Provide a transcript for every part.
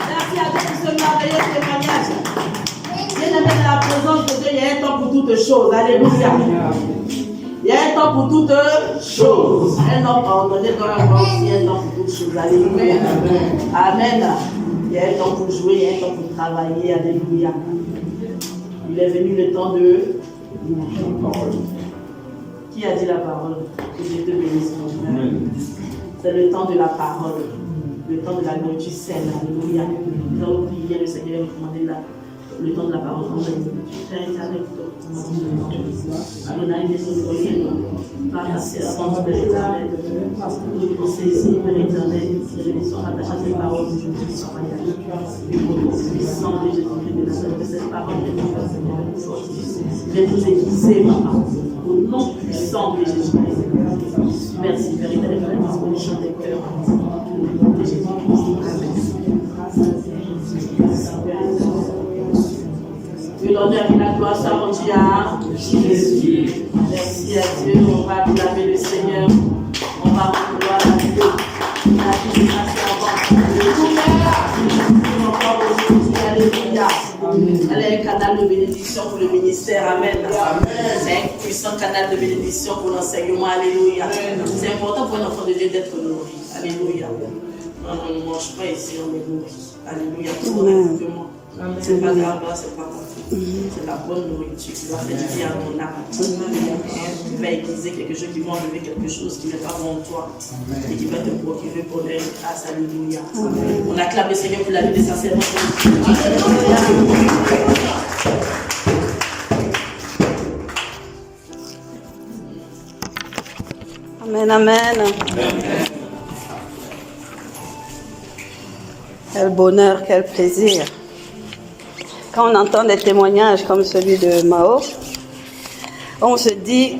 Merci à Dieu pour ce merveilleux témoignage. Bien aimé, dans la présence de Dieu, il y a un temps pour toutes choses. Alléluia. Il y a un temps pour toutes choses. Un homme ordonné dans la mort, il y a un temps pour toutes choses. Alléluia. Amen. Il y a un temps pour jouer, il y a un temps pour travailler. Alléluia. Il est venu le temps de la parole. Qui a dit la parole? Que Dieu te bénisse. C'est le temps de la parole. Le temps de la nourriture saine. Alléluia. Nous allons prier, le Seigneur va nous demander le temps de la parole. Adonai, désolé, par la servante de l'Éternel, nous nous saisissons, Père éternel, nous sommes attachés à cette parole aujourd'hui, qui sont voyages. Puissant de Jésus-Christ de Nazareth, que cette parole de nous, Seigneur, nous fortifie, de nous aiguiser, Papa, au nom puissant de Jésus-Christ. Merci, Père éternel, pour la disposition des cœurs, au nom de Jésus-Christ. Que l'honneur et la gloire soient rendus à Jésus. Merci à Dieu. On va acclamer le Seigneur. On va rendre gloire à Dieu. La vie grâce avant. Encore aujourd'hui. Alléluia. Elle est un canal de bénédiction pour le ministère. Amen. C'est un puissant canal de bénédiction pour l'enseignement. Alléluia. C'est important pour un enfant de Dieu d'être nourri. Alléluia. On ne mange pas ici, on est nourri. Alléluia. C'est pas grave, c'est pas grave. C'est la bonne nourriture qui va faire du bien à ton âme. Tu vas aiguiser quelque chose qui va enlever quelque chose qui n'est pas bon en toi et qui va te procurer pour les grâce. Alléluia. On acclame le Seigneur pour la vie de sa servante. Amen, amen. Quel bonheur, quel plaisir. Quand on entend des témoignages comme celui de Mao, on se dit,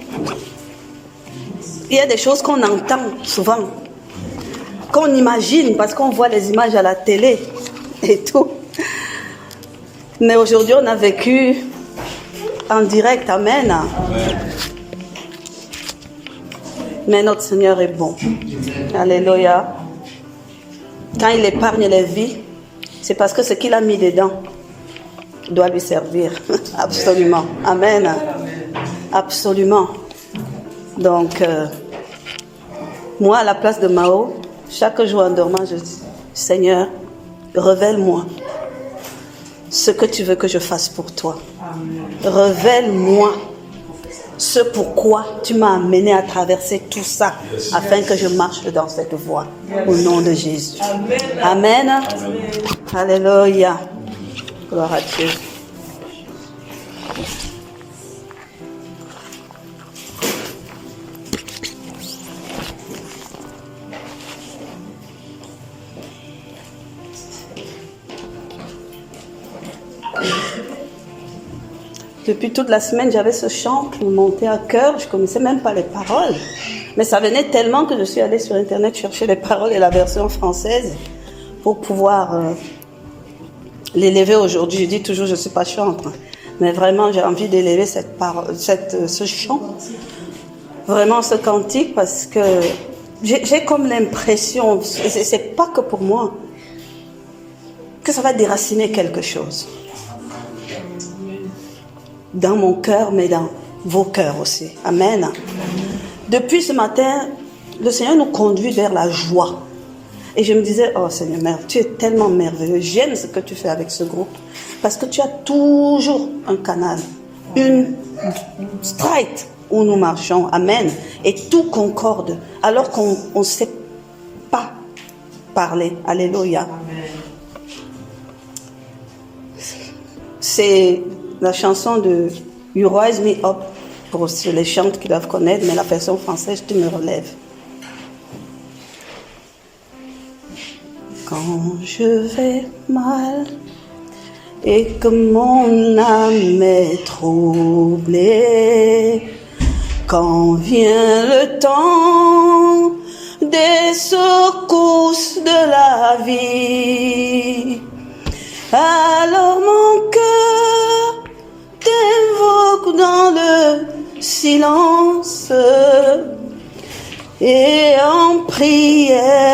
il y a des choses qu'on entend souvent, qu'on imagine parce qu'on voit les images à la télé et tout. Mais aujourd'hui, on a vécu en direct. Amen. Mais notre Seigneur est bon. Alléluia. Quand il épargne les vies, c'est parce que ce qu'il a mis dedans doit lui servir. Absolument. Amen. Absolument. Donc, moi, à la place de Mao, chaque jour en dormant, je dis, Seigneur, révèle-moi ce que tu veux que je fasse pour toi. Révèle-moi ce pourquoi tu m'as amené à traverser tout ça, afin que je marche dans cette voie. Au nom de Jésus. Amen. Amen. Alléluia. Gloire à Dieu. Depuis toute la semaine, j'avais ce chant qui me montait à cœur. Je ne connaissais même pas les paroles. Mais ça venait tellement que je suis allée sur Internet chercher les paroles et la version française pour pouvoir l'élever aujourd'hui. Je dis toujours, je ne suis pas chantre. Mais vraiment, j'ai envie d'élever ce chant. Vraiment, ce cantique, parce que j'ai comme l'impression, c'est pas que pour moi, que ça va déraciner quelque chose. Dans mon cœur, mais dans vos cœurs aussi. Amen. Depuis ce matin, le Seigneur nous conduit vers la joie. Et je me disais, oh Seigneur, merde, tu es tellement merveilleux. J'aime ce que tu fais avec ce groupe. Parce que tu as toujours un canal, une straight où nous marchons. Amen. Et tout concorde. Alors qu'on ne sait pas parler. Alléluia. C'est la chanson de You Rise Me Up, pour les chantes qui doivent connaître, mais la version française, tu me relèves. Quand je vais mal et que mon âme est troublée, quand vient le temps des secousses de la vie, alors mon cœur t'invoque dans le silence et en prière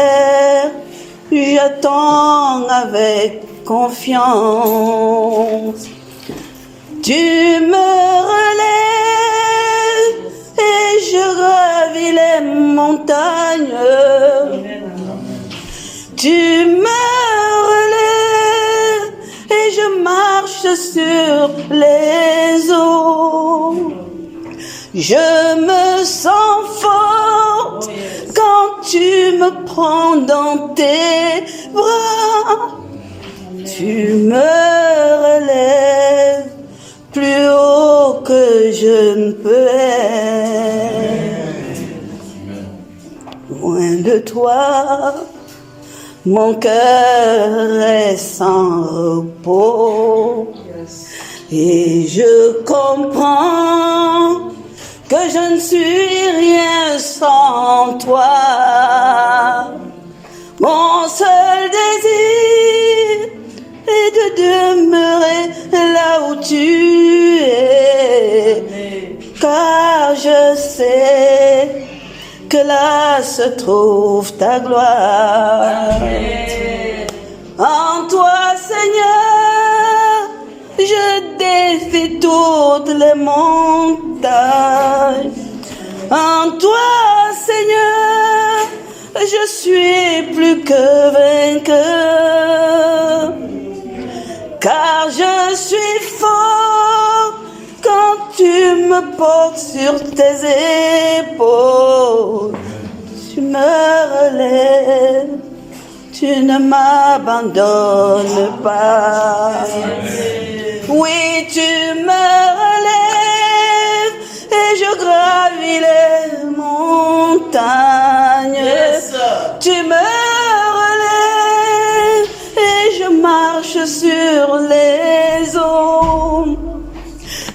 t'attends avec confiance. Tu me relèves et je gravis les montagnes. Tu me relèves et je marche sur les eaux. Je me sens forte quand tu me prends dans tes bras. Tu me relèves plus haut que je ne peux être. Loin de toi, mon cœur est sans repos. Et je comprends que je ne suis rien sans toi. Mon seul désir est de demeurer là où tu es, car je sais que là se trouve ta gloire. Amen. En toi, Seigneur, je défie toutes les montagnes. En toi, Seigneur, je suis plus que vainqueur. Car je suis fort quand tu me portes sur tes épaules. Tu me relèves, tu ne m'abandonnes pas. Oui, tu me relèves et je gravis les montagnes. Yes. Tu me relèves et je marche sur les eaux.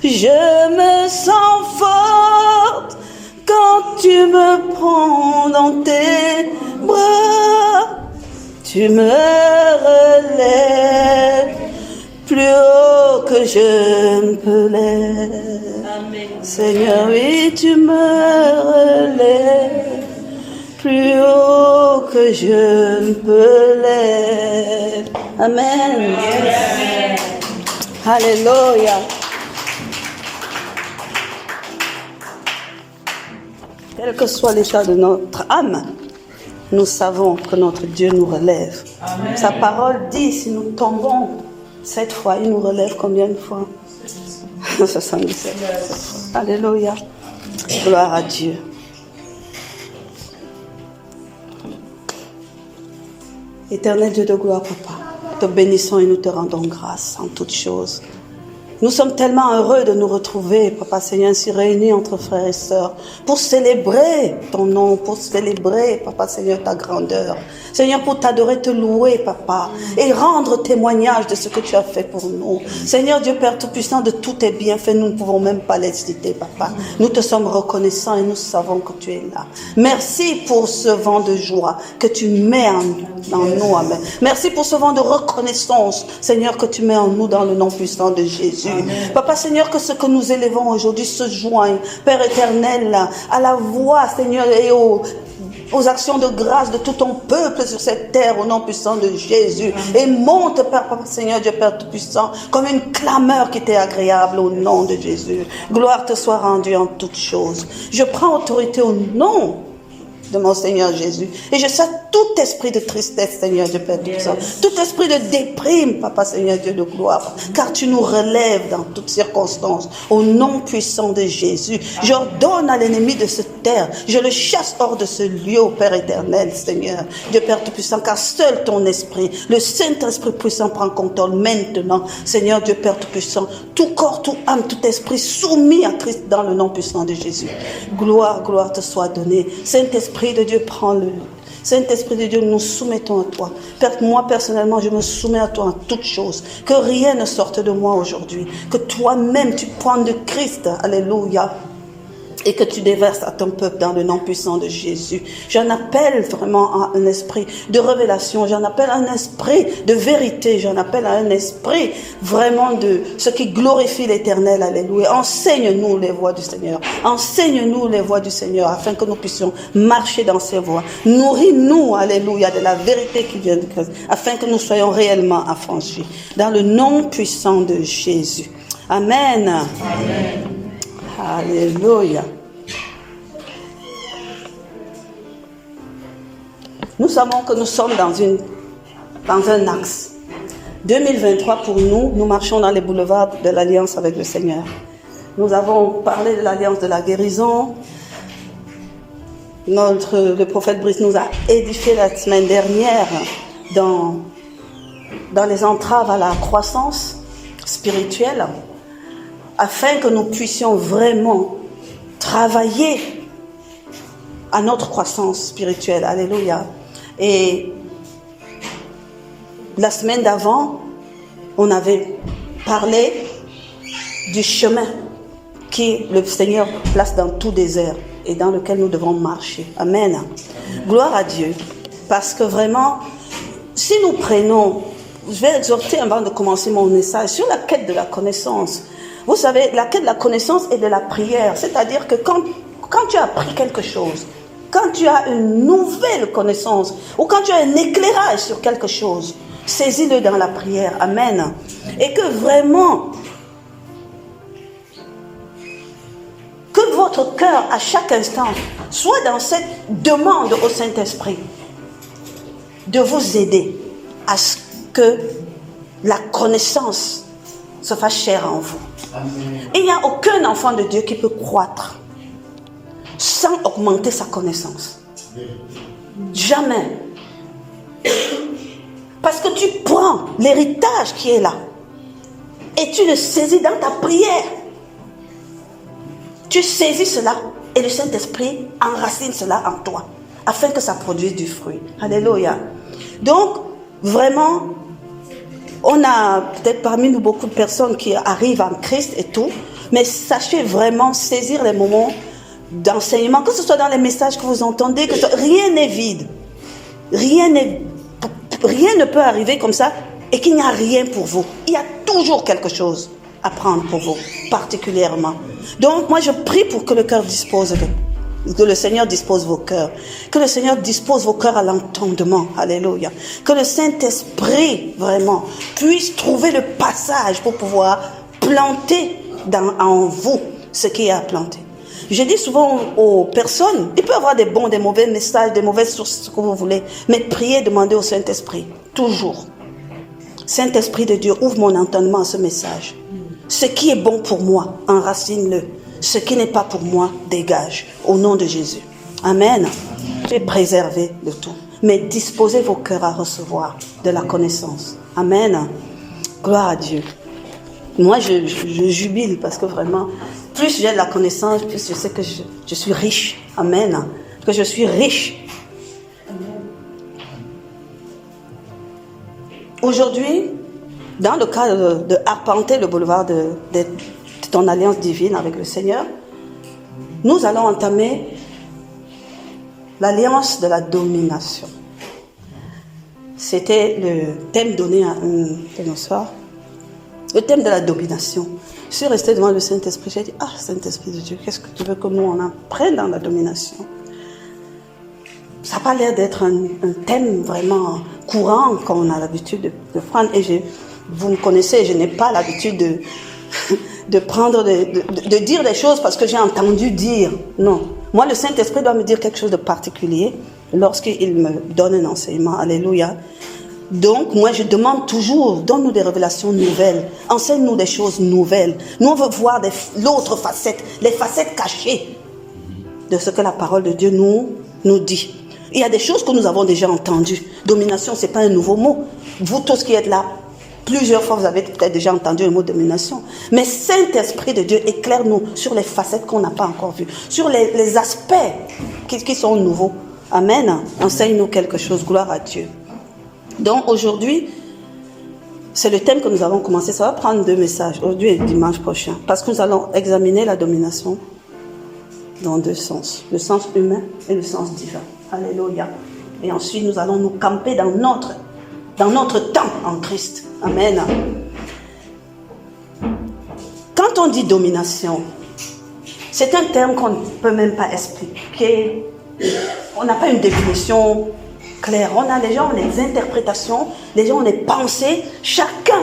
Je me sens forte quand tu me prends dans tes bras. Tu me relèves plus haut que je ne peux l'être. Seigneur, oui, tu me relèves plus haut que je ne peux l'être. Amen. Amen. Alléluia. Quel que soit l'état de notre âme, nous savons que notre Dieu nous relève. Amen. Sa parole dit, si nous tombons 7 fois, il nous relève combien de fois? 77. Alléluia. Gloire à Dieu. Éternel Dieu de gloire, Papa, te bénissons et nous te rendons grâce en toutes choses. Nous sommes tellement heureux de nous retrouver, Papa Seigneur, ainsi réunis entre frères et sœurs, pour célébrer ton nom, pour célébrer, Papa Seigneur, ta grandeur. Seigneur, pour t'adorer, te louer, Papa, et rendre témoignage de ce que tu as fait pour nous. Seigneur Dieu Père Tout-Puissant, de tous tes bienfaits, nous ne pouvons même pas les citer, Papa. Nous te sommes reconnaissants et nous savons que tu es là. Merci pour ce vent de joie que tu mets en nous, Amen. Merci pour ce vent de reconnaissance, Seigneur, que tu mets en nous dans le nom puissant de Jésus. Amen. Papa Seigneur, que ce que nous élevons aujourd'hui se joigne, Père éternel, à la voix, Seigneur, et aux actions de grâce de tout ton peuple sur cette terre au nom puissant de Jésus. Amen. Et monte, Papa Seigneur Dieu Père Tout-Puissant, comme une clameur qui t'est agréable au nom de Jésus. Gloire te soit rendue en toutes choses. Je prends autorité au nom de mon Seigneur Jésus. Et je chasse tout esprit de tristesse, Seigneur Dieu Père Tout-Puissant. Tout esprit de déprime, Papa Seigneur Dieu de gloire. Car tu nous relèves dans toutes circonstances. Au nom puissant de Jésus. J'ordonne à l'ennemi de se taire. Je le chasse hors de ce lieu, au Père éternel, Seigneur Dieu Père Tout-Puissant. Car seul ton esprit, le Saint-Esprit puissant, prend contrôle maintenant. Seigneur Dieu Père Tout-Puissant. Tout corps, tout âme, tout esprit soumis à Christ dans le nom puissant de Jésus. Gloire, gloire te soit donnée. Saint-Esprit de Dieu, prends-le. Saint-Esprit de Dieu, nous nous soumettons à toi. Père, moi personnellement, je me soumets à toi en toutes choses. Que rien ne sorte de moi aujourd'hui. Que toi-même, tu prends de Christ. Alléluia. et que tu déverses à ton peuple dans le nom puissant de Jésus. J'en appelle vraiment à un esprit de révélation, j'en appelle à un esprit de vérité, j'en appelle à un esprit vraiment de ce qui glorifie l'Éternel. Alléluia. Enseigne-nous les voies du Seigneur. Enseigne-nous les voies du Seigneur afin que nous puissions marcher dans ses voies. Nourris-nous, alléluia, de la vérité qui vient de Christ, afin que nous soyons réellement affranchis. Dans le nom puissant de Jésus. Amen. Amen. Alléluia. Nous savons que nous sommes dans un axe. 2023 pour nous, nous marchons dans les boulevards de l'alliance avec le Seigneur. Nous avons parlé de l'alliance de la guérison. Le prophète Brice nous a édifié la semaine dernière dans les entraves à la croissance spirituelle, afin que nous puissions vraiment travailler à notre croissance spirituelle. Alléluia. Et la semaine d'avant, on avait parlé du chemin que le Seigneur place dans tout désert et dans lequel nous devons marcher. Amen. Gloire à Dieu. Parce que vraiment, si nous prenons, je vais exhorter avant de commencer mon message sur la quête de la connaissance. Vous savez, la quête de la connaissance et de la prière. C'est-à-dire que quand tu as appris quelque chose, quand tu as une nouvelle connaissance, ou quand tu as un éclairage sur quelque chose, saisis-le dans la prière. Amen. Et que vraiment, que votre cœur à chaque instant soit dans cette demande au Saint-Esprit de vous aider à ce que la connaissance se fasse chère en vous. Il n'y a aucun enfant de Dieu qui peut croître sans augmenter sa connaissance. Jamais. Parce que tu prends l'héritage qui est là et tu le saisis dans ta prière. Tu saisis cela et le Saint-Esprit enracine cela en toi afin que ça produise du fruit. Alléluia. Donc, vraiment, on a peut-être parmi nous beaucoup de personnes qui arrivent en Christ et tout, mais sachez vraiment saisir les moments d'enseignement, que ce soit dans les messages que vous entendez, que rien n'est vide. Rien ne peut arriver comme ça et qu'il n'y a rien pour vous. Il y a toujours quelque chose à prendre pour vous, particulièrement. Donc, moi, je prie pour que le cœur dispose que le Seigneur dispose vos cœurs. Que le Seigneur dispose vos cœurs à l'entendement. Alléluia. Que le Saint-Esprit, vraiment, puisse trouver le passage pour pouvoir planter en vous ce qui est à planter. Je dis souvent aux personnes, il peut y avoir des bons, des mauvais messages, des mauvaises sources, ce que vous voulez, mais priez, demandez au Saint-Esprit, toujours. Saint-Esprit de Dieu, ouvre mon entendement à ce message. Ce qui est bon pour moi, enracine-le. Ce qui n'est pas pour moi, dégage. Au nom de Jésus. Amen. Tu es préservé de tout. Mais disposez vos cœurs à recevoir de la connaissance. Amen. Gloire à Dieu. Moi, je jubile parce que vraiment, plus j'ai de la connaissance, plus je sais que je suis riche. Amen. Que je suis riche. Aujourd'hui, dans le cadre de arpenter le boulevard de ton alliance divine avec le Seigneur, nous allons entamer l'alliance de la domination. C'était le thème donné à un soir. Le thème de la domination. Je suis restée devant le Saint-Esprit. J'ai dit, Saint-Esprit de Dieu, qu'est-ce que tu veux que nous, on apprenne dans la domination? Ça n'a pas l'air d'être un thème vraiment courant qu'on a l'habitude de prendre. Et vous me connaissez, je n'ai pas l'habitude de dire des choses parce que j'ai entendu dire. Non. Moi, le Saint-Esprit doit me dire quelque chose de particulier lorsqu'il me donne un enseignement. Alléluia. Donc, moi, je demande toujours, donne-nous des révélations nouvelles. Enseigne-nous des choses nouvelles. Nous, on veut voir l'autre facette, les facettes cachées de ce que la parole de Dieu nous dit. Il y a des choses que nous avons déjà entendues. Domination, ce n'est pas un nouveau mot. Vous tous qui êtes là, plusieurs fois, vous avez peut-être déjà entendu le mot domination. Mais Saint-Esprit de Dieu, éclaire-nous sur les facettes qu'on n'a pas encore vues, sur les aspects qui sont nouveaux. Amen. Enseigne-nous quelque chose. Gloire à Dieu. Donc aujourd'hui, c'est le thème que nous avons commencé. Ça va prendre 2 messages, aujourd'hui et dimanche prochain. Parce que nous allons examiner la domination. dans deux sens, le sens humain et le sens divin. Alléluia. Et ensuite, nous allons nous camper dans notre temps en Christ. Amen. Quand on dit domination, c'est un terme qu'on ne peut même pas expliquer. On n'a pas une définition claire. On a les gens ont des interprétations, les gens ont des pensées. Chacun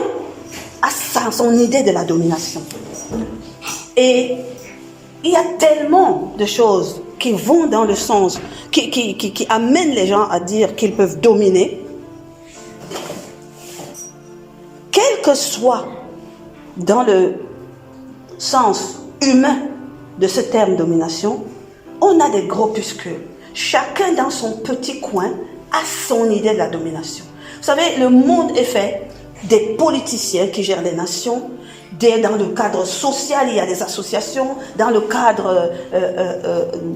a son idée de la domination. Et il y a tellement de choses qui vont dans le sens, qui amènent les gens à dire qu'ils peuvent dominer. Quel que soit dans le sens humain de ce terme domination, on a des groupuscules. Chacun dans son petit coin a son idée de la domination. Vous savez, le monde est fait des politiciens qui gèrent les nations. Dans le cadre social, il y a des associations. Dans le cadre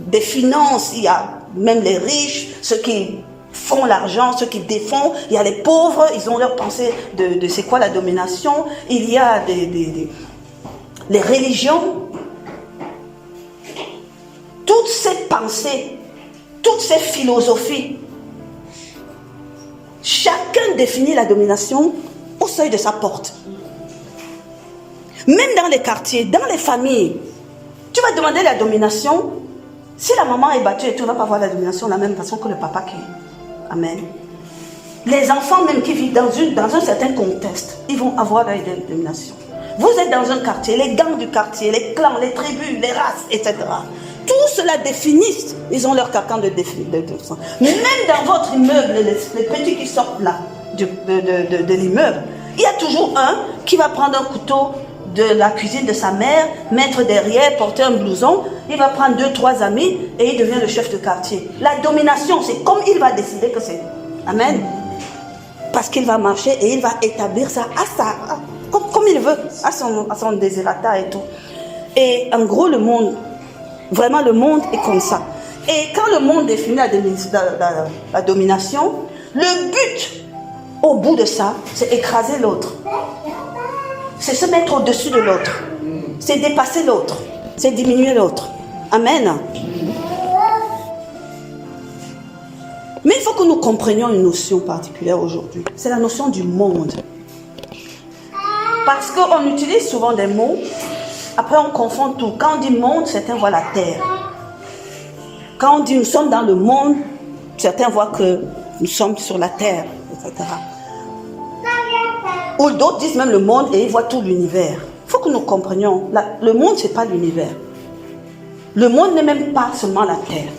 des finances, il y a même les riches, ceux qui font l'argent, ceux qui défendent. Il y a les pauvres, ils ont leur pensée de c'est quoi la domination. Il y a les religions. Toutes ces pensées, toutes ces philosophies, chacun définit la domination au seuil de sa porte. Même dans les quartiers, dans les familles, tu vas demander la domination. Si la maman est battue et tu ne vas pas voir la domination de la même façon que le papa qui est. Amen. Les enfants même qui vivent dans un certain contexte, ils vont avoir la domination. Vous êtes dans un quartier, les gangs du quartier, les clans, les tribus, les races, etc. Tout cela définissent, ils ont leur carcan de définition. Mais même dans votre immeuble, les petits qui sortent là, de l'immeuble, il y a toujours un qui va prendre un couteau de la cuisine de sa mère, mettre derrière, porter un blouson, il va prendre 2-3 amis et il devient le chef de quartier. La domination, c'est comme il va décider que c'est. Amen. Parce qu'il va marcher et il va établir ça comme il veut, à son désirata et tout. Et en gros, le monde, vraiment le monde est comme ça. Et quand le monde définit la domination, le but, au bout de ça, c'est écraser l'autre. C'est se mettre au-dessus de l'autre. C'est dépasser l'autre. C'est diminuer l'autre. Amen. Mais il faut que nous comprenions une notion particulière aujourd'hui. C'est la notion du monde. Parce qu'on utilise souvent des mots, après on confond tout. Quand on dit monde, certains voient la terre. Quand on dit nous sommes dans le monde, certains voient que nous sommes sur la terre, etc. Ou d'autres disent même le monde et ils voient tout l'univers. Il faut que nous comprenions, le monde ce n'est pas l'univers. Le monde n'est même pas seulement la terre.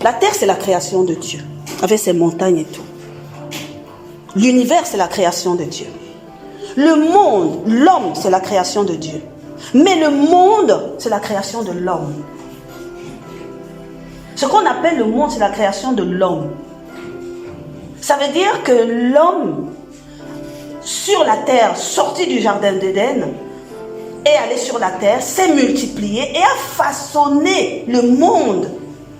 La terre c'est la création de Dieu, avec ses montagnes et tout. L'univers c'est la création de Dieu. Le monde, l'homme c'est la création de Dieu. Mais le monde c'est la création de l'homme. Ce qu'on appelle le monde c'est la création de l'homme. Ça veut dire que l'homme sur la terre, sorti du jardin d'Éden, est allé sur la terre, s'est multiplié et a façonné le monde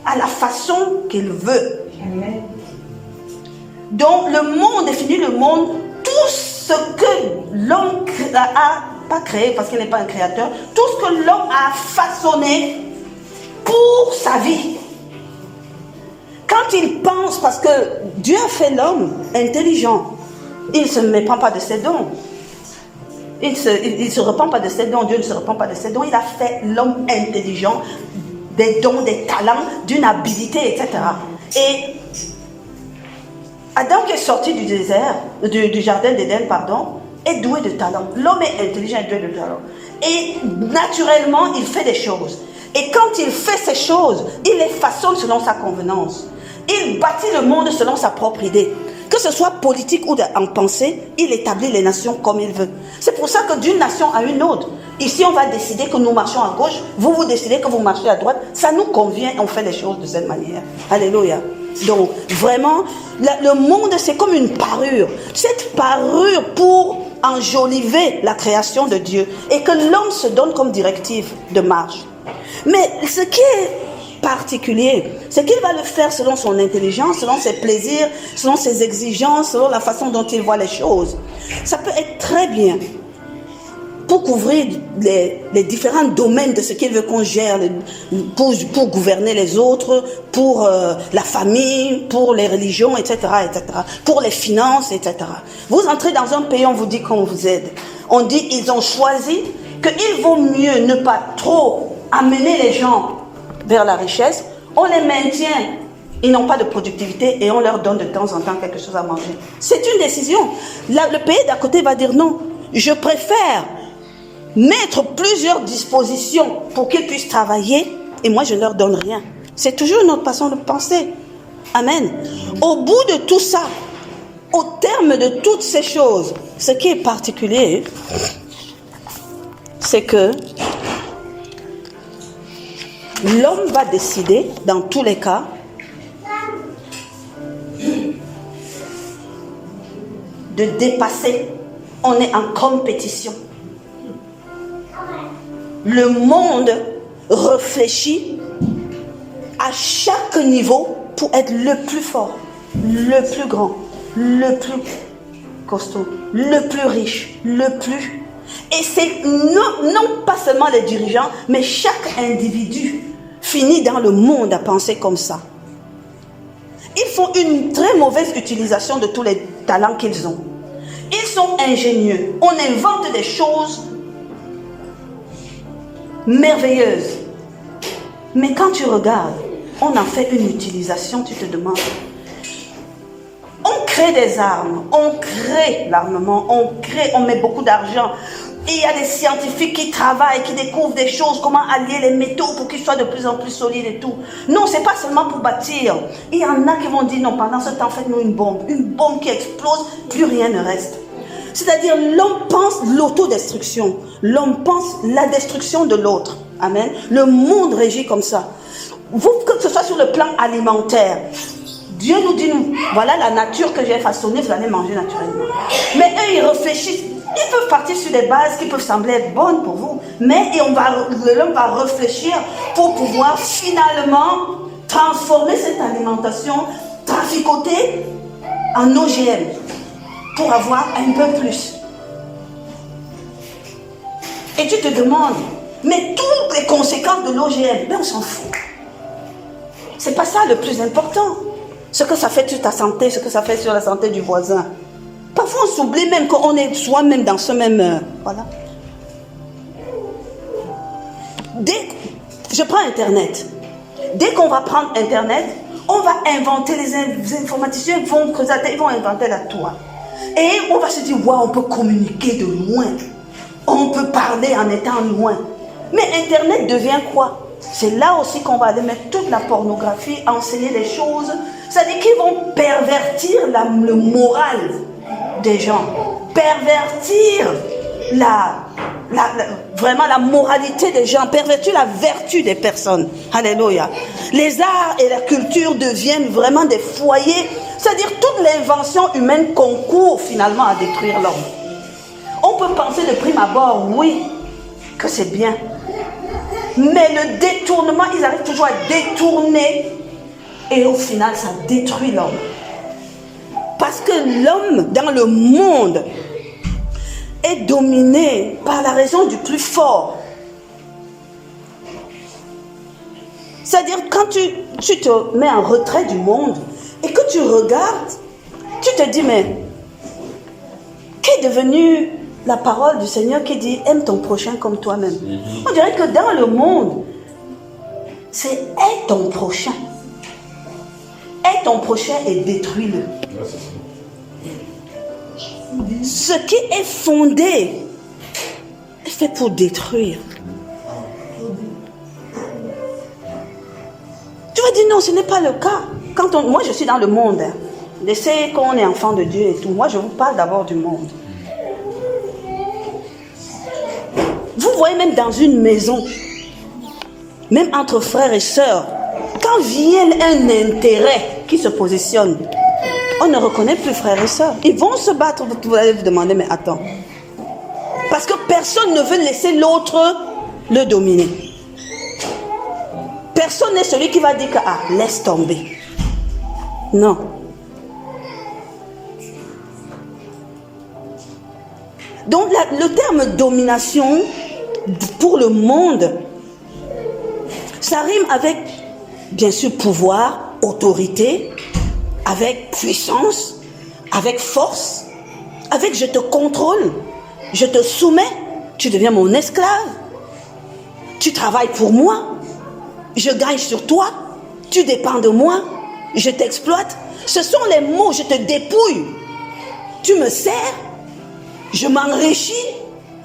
à la façon qu'il veut. Amen. Donc le monde définit le monde, tout ce que l'homme a, pas créé parce qu'il n'est pas un créateur, tout ce que l'homme a façonné pour sa vie. Quand il pense, parce que Dieu a fait l'homme intelligent, il ne se méprend pas de ses dons. Il ne se repent pas de ses dons. Dieu ne se repent pas de ses dons. Il a fait l'homme intelligent, des dons, des talents, d'une habileté, etc. Et Adam qui est sorti du désert, du jardin d'Éden, est doué de talent. L'homme est intelligent et doué de talent. Et naturellement, il fait des choses. Et quand il fait ces choses, il les façonne selon sa convenance. Il bâtit le monde selon sa propre idée. Que ce soit politique ou en pensée, il établit les nations comme il veut. C'est pour ça que d'une nation à une autre, ici on va décider que nous marchons à gauche, vous décidez que vous marchez à droite, ça nous convient, on fait les choses de cette manière. Alléluia. Donc vraiment, le monde c'est comme une parure. Cette parure pour enjoliver la création de Dieu et que l'homme se donne comme directive de marche. Mais ce qui est particulier, c'est qu'il va le faire selon son intelligence, selon ses plaisirs, selon ses exigences, selon la façon dont il voit les choses. Ça peut être très bien. pour couvrir les différents domaines de ce qu'il veut qu'on gère, pour gouverner les autres, pour la famille, pour les religions, etc., etc., pour les finances, etc. Vous entrez dans un pays, on vous dit qu'on vous aide. On dit ils ont choisi qu'il vaut mieux ne pas trop amener les gens vers la richesse. On les maintient, ils n'ont pas de productivité et on leur donne de temps en temps quelque chose à manger. C'est une décision. Là, le pays d'à côté va dire non, je préfère mettre plusieurs dispositions pour qu'ils puissent travailler et moi je ne leur donne rien. C'est toujours notre façon de penser. Amen. Au bout de tout ça, au terme de toutes ces choses, ce qui est particulier, c'est que l'homme va décider, dans tous les cas, de dépasser. On est en compétition. Le monde réfléchit à chaque niveau pour être le plus fort, le plus grand, le plus costaud, le plus riche, le plus... Et c'est non pas seulement les dirigeants, mais chaque individu finit dans le monde à penser comme ça. Ils font une très mauvaise utilisation de tous les talents qu'ils ont. Ils sont ingénieux. On invente des choses merveilleuses. Mais quand tu regardes, on en fait une utilisation, tu te demandes. On crée des armes, on crée l'armement, on met beaucoup d'argent. Et il y a des scientifiques qui travaillent, qui découvrent des choses, comment allier les métaux pour qu'ils soient de plus en plus solides et tout. Non, c'est pas seulement pour bâtir. Il y en a qui vont dire non, pendant ce temps, faites-nous une bombe qui explose, plus rien ne reste. C'est-à-dire, l'homme pense l'autodestruction. L'homme pense la destruction de l'autre. Amen. Le monde régit comme ça. Vous, que ce soit sur le plan alimentaire, Dieu nous dit, voilà la nature que j'ai façonnée, vous allez manger naturellement. Mais eux, ils réfléchissent. Ils peuvent partir sur des bases qui peuvent sembler être bonnes pour vous. Mais l'homme va réfléchir pour pouvoir finalement transformer cette alimentation, traficoter en OGM. Pour avoir un peu plus. Et tu te demandes, mais toutes les conséquences de l'OGM, ben on s'en fout. C'est pas ça le plus important. Ce que ça fait sur ta santé, ce que ça fait sur la santé du voisin. Parfois on s'oublie même qu'on est soi-même dans ce même... voilà. Je prends Internet. Dès qu'on va prendre Internet, on va inventer, les informaticiens vont inventer la toile. Et on va se dire, wow, on peut communiquer de loin. On peut parler en étant loin. Mais Internet devient quoi? C'est là aussi qu'on va aller mettre toute la pornographie, enseigner les choses. C'est-à-dire qu'ils vont pervertir le moral des gens. Pervertir vraiment la moralité des gens. Pervertir la vertu des personnes. Alléluia. Les arts et la culture deviennent vraiment des foyers. C'est-à-dire toute l'invention humaine concourt finalement à détruire l'homme. On peut penser de prime abord, oui, que c'est bien. Mais le détournement, ils arrivent toujours à détourner. Et au final, ça détruit l'homme. Parce que l'homme, dans le monde, est dominé par la raison du plus fort. C'est-à-dire, quand tu te mets en retrait du monde, et que tu regardes, tu te dis, mais qu'est devenue la parole du Seigneur qui dit, aime ton prochain comme toi-même. On dirait que dans le monde, c'est aime ton prochain. Aime ton prochain et détruis-le. Ce qui est fondé est fait pour détruire. Tu vas dire, non, ce n'est pas le cas. Moi, je suis dans le monde. Laissez qu'on est enfant de Dieu et tout. Moi, je vous parle d'abord du monde. Vous voyez même dans une maison, même entre frères et sœurs, quand vient un intérêt qui se positionne, on ne reconnaît plus frères et sœurs. Ils vont se battre, vous allez vous demander, mais attends. Parce que personne ne veut laisser l'autre le dominer. Personne n'est celui qui va dire que, ah, laisse tomber. Non. Donc le terme domination pour le monde, ça rime avec, bien sûr, pouvoir, autorité, avec puissance, avec force, avec je te contrôle, je te soumets, tu deviens mon esclave, tu travailles pour moi, je gagne sur toi, tu dépends de moi, je t'exploite. Ce sont les mots, je te dépouille, tu me sers, je m'enrichis,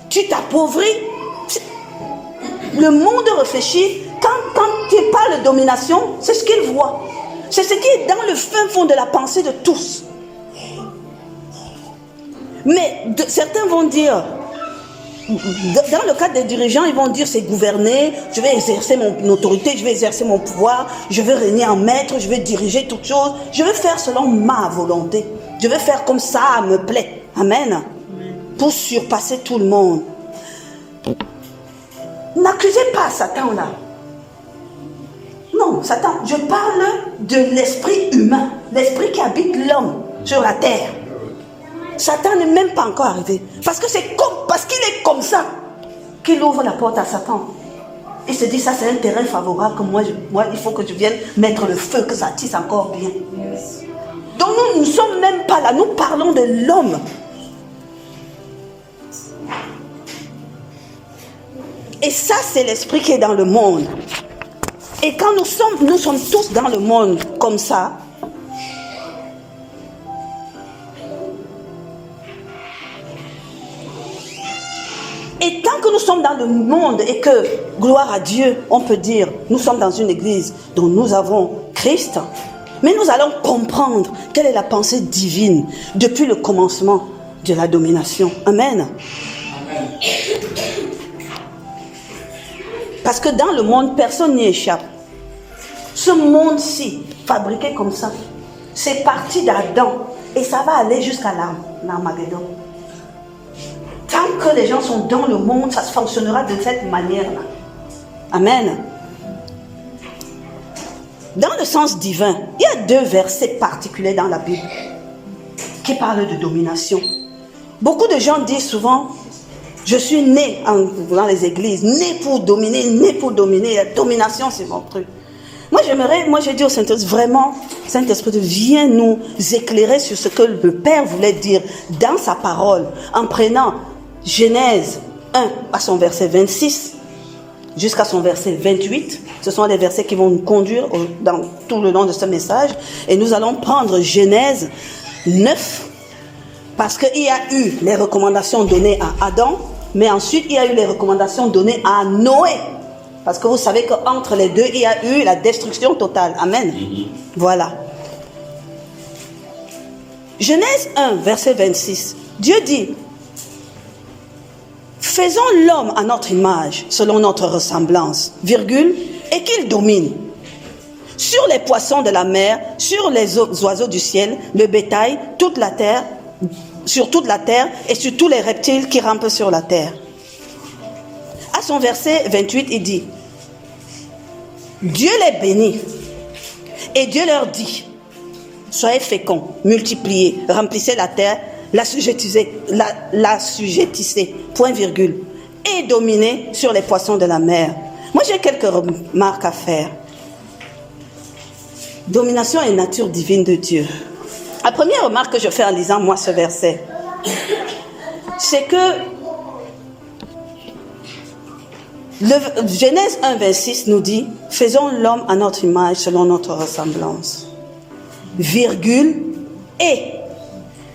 tu t'appauvris. Le monde réfléchit, quand tu parles de domination, c'est ce qu'il voit. C'est ce qui est dans le fin fond de la pensée de tous. Mais certains vont dire, dans le cadre des dirigeants, ils vont dire c'est gouverner, je vais exercer mon autorité, je vais exercer mon pouvoir, je vais régner en maître, je vais diriger toutes choses, je vais faire selon ma volonté, je vais faire comme ça me plaît. Amen. Pour surpasser tout le monde. N'accusez pas Satan là. Non, Satan, je parle de l'esprit humain, l'esprit qui habite l'homme sur la terre. Satan n'est même pas encore arrivé. Parce qu'il est comme ça qu'il ouvre la porte à Satan. Il se dit, ça c'est un terrain favorable que moi il faut que je vienne mettre le feu, que ça tisse encore bien. Donc nous ne sommes même pas là, nous parlons de l'homme. Et ça c'est l'esprit qui est dans le monde. Et quand nous sommes tous dans le monde comme ça, et tant que nous sommes dans le monde et que, gloire à Dieu, on peut dire, nous sommes dans une église dont nous avons Christ, mais nous allons comprendre quelle est la pensée divine depuis le commencement de la domination. Amen. Amen. Parce que dans le monde, personne n'y échappe. Ce monde-ci, fabriqué comme ça, c'est parti d'Adam et ça va aller jusqu'à l'Armageddon. Tant que les gens sont dans le monde, ça se fonctionnera de cette manière-là. Amen. Dans le sens divin, il y a 2 versets particuliers dans la Bible qui parlent de domination. Beaucoup de gens disent souvent, je suis né dans les églises, né pour dominer, la domination c'est mon truc. Moi j'ai dit au Saint-Esprit, vraiment, Saint-Esprit, viens nous éclairer sur ce que le Père voulait dire dans sa parole, en prenant Genèse 1 à son verset 26 jusqu'à son verset 28. Ce sont les versets qui vont nous conduire dans tout le long de ce message. Et nous allons prendre Genèse 9, parce qu'il y a eu les recommandations données à Adam, mais ensuite il y a eu les recommandations données à Noé. Parce que vous savez qu'entre les deux, il y a eu la destruction totale. Amen. Voilà. Genèse 1, verset 26. Dieu dit, faisons l'homme à notre image, selon notre ressemblance, virgule, et qu'il domine sur les poissons de la mer, sur les oiseaux du ciel, le bétail, toute la terre, sur toute la terre et sur tous les reptiles qui rampent sur la terre. À son verset 28, il dit, Dieu les bénit et Dieu leur dit, soyez féconds, multipliez, remplissez la terre, l'assujettissez, point virgule, et dominez sur les poissons de la mer. Moi j'ai quelques remarques à faire. Domination et nature divine de Dieu. La première remarque que je fais en lisant moi ce verset, c'est que Genèse 1, 26 nous dit, faisons l'homme à notre image selon notre ressemblance, virgule, et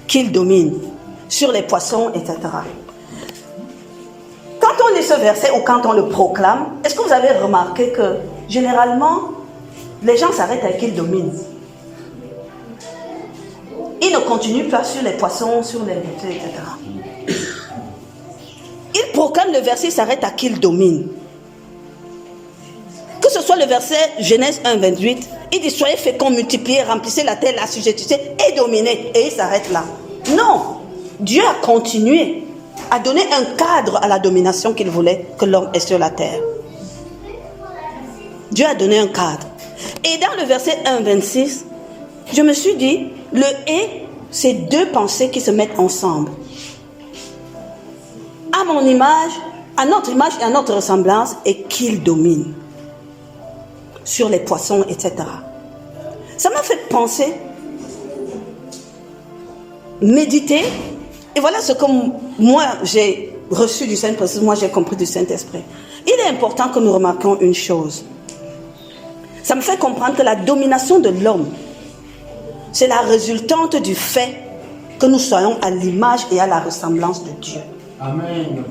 qu'il domine sur les poissons, etc. Quand on lit ce verset ou quand on le proclame, est-ce que vous avez remarqué que généralement, les gens s'arrêtent à qu'il domine? Ils ne continuent pas sur les poissons, sur les reptiles, etc. Il proclame le verset, il s'arrête à qu'il domine. Que ce soit le verset Genèse 1, 28, il dit soyez féconds, multipliez, remplissez la terre, l'assujettissez et dominez. Et il s'arrête là. Non, Dieu a continué à donner un cadre à la domination qu'il voulait que l'homme ait sur la terre. Dieu a donné un cadre. Et dans le verset 1, 26, je me suis dit, le et, c'est 2 pensées qui se mettent ensemble. à mon image, à notre image et à notre ressemblance, et qu'il domine sur les poissons, etc. Ça m'a fait penser, méditer, et voilà ce que moi j'ai reçu du Saint-Esprit, moi j'ai compris du Saint-Esprit. Il est important que nous remarquions une chose. Ça me fait comprendre que la domination de l'homme, c'est la résultante du fait que nous soyons à l'image et à la ressemblance de Dieu. Amen.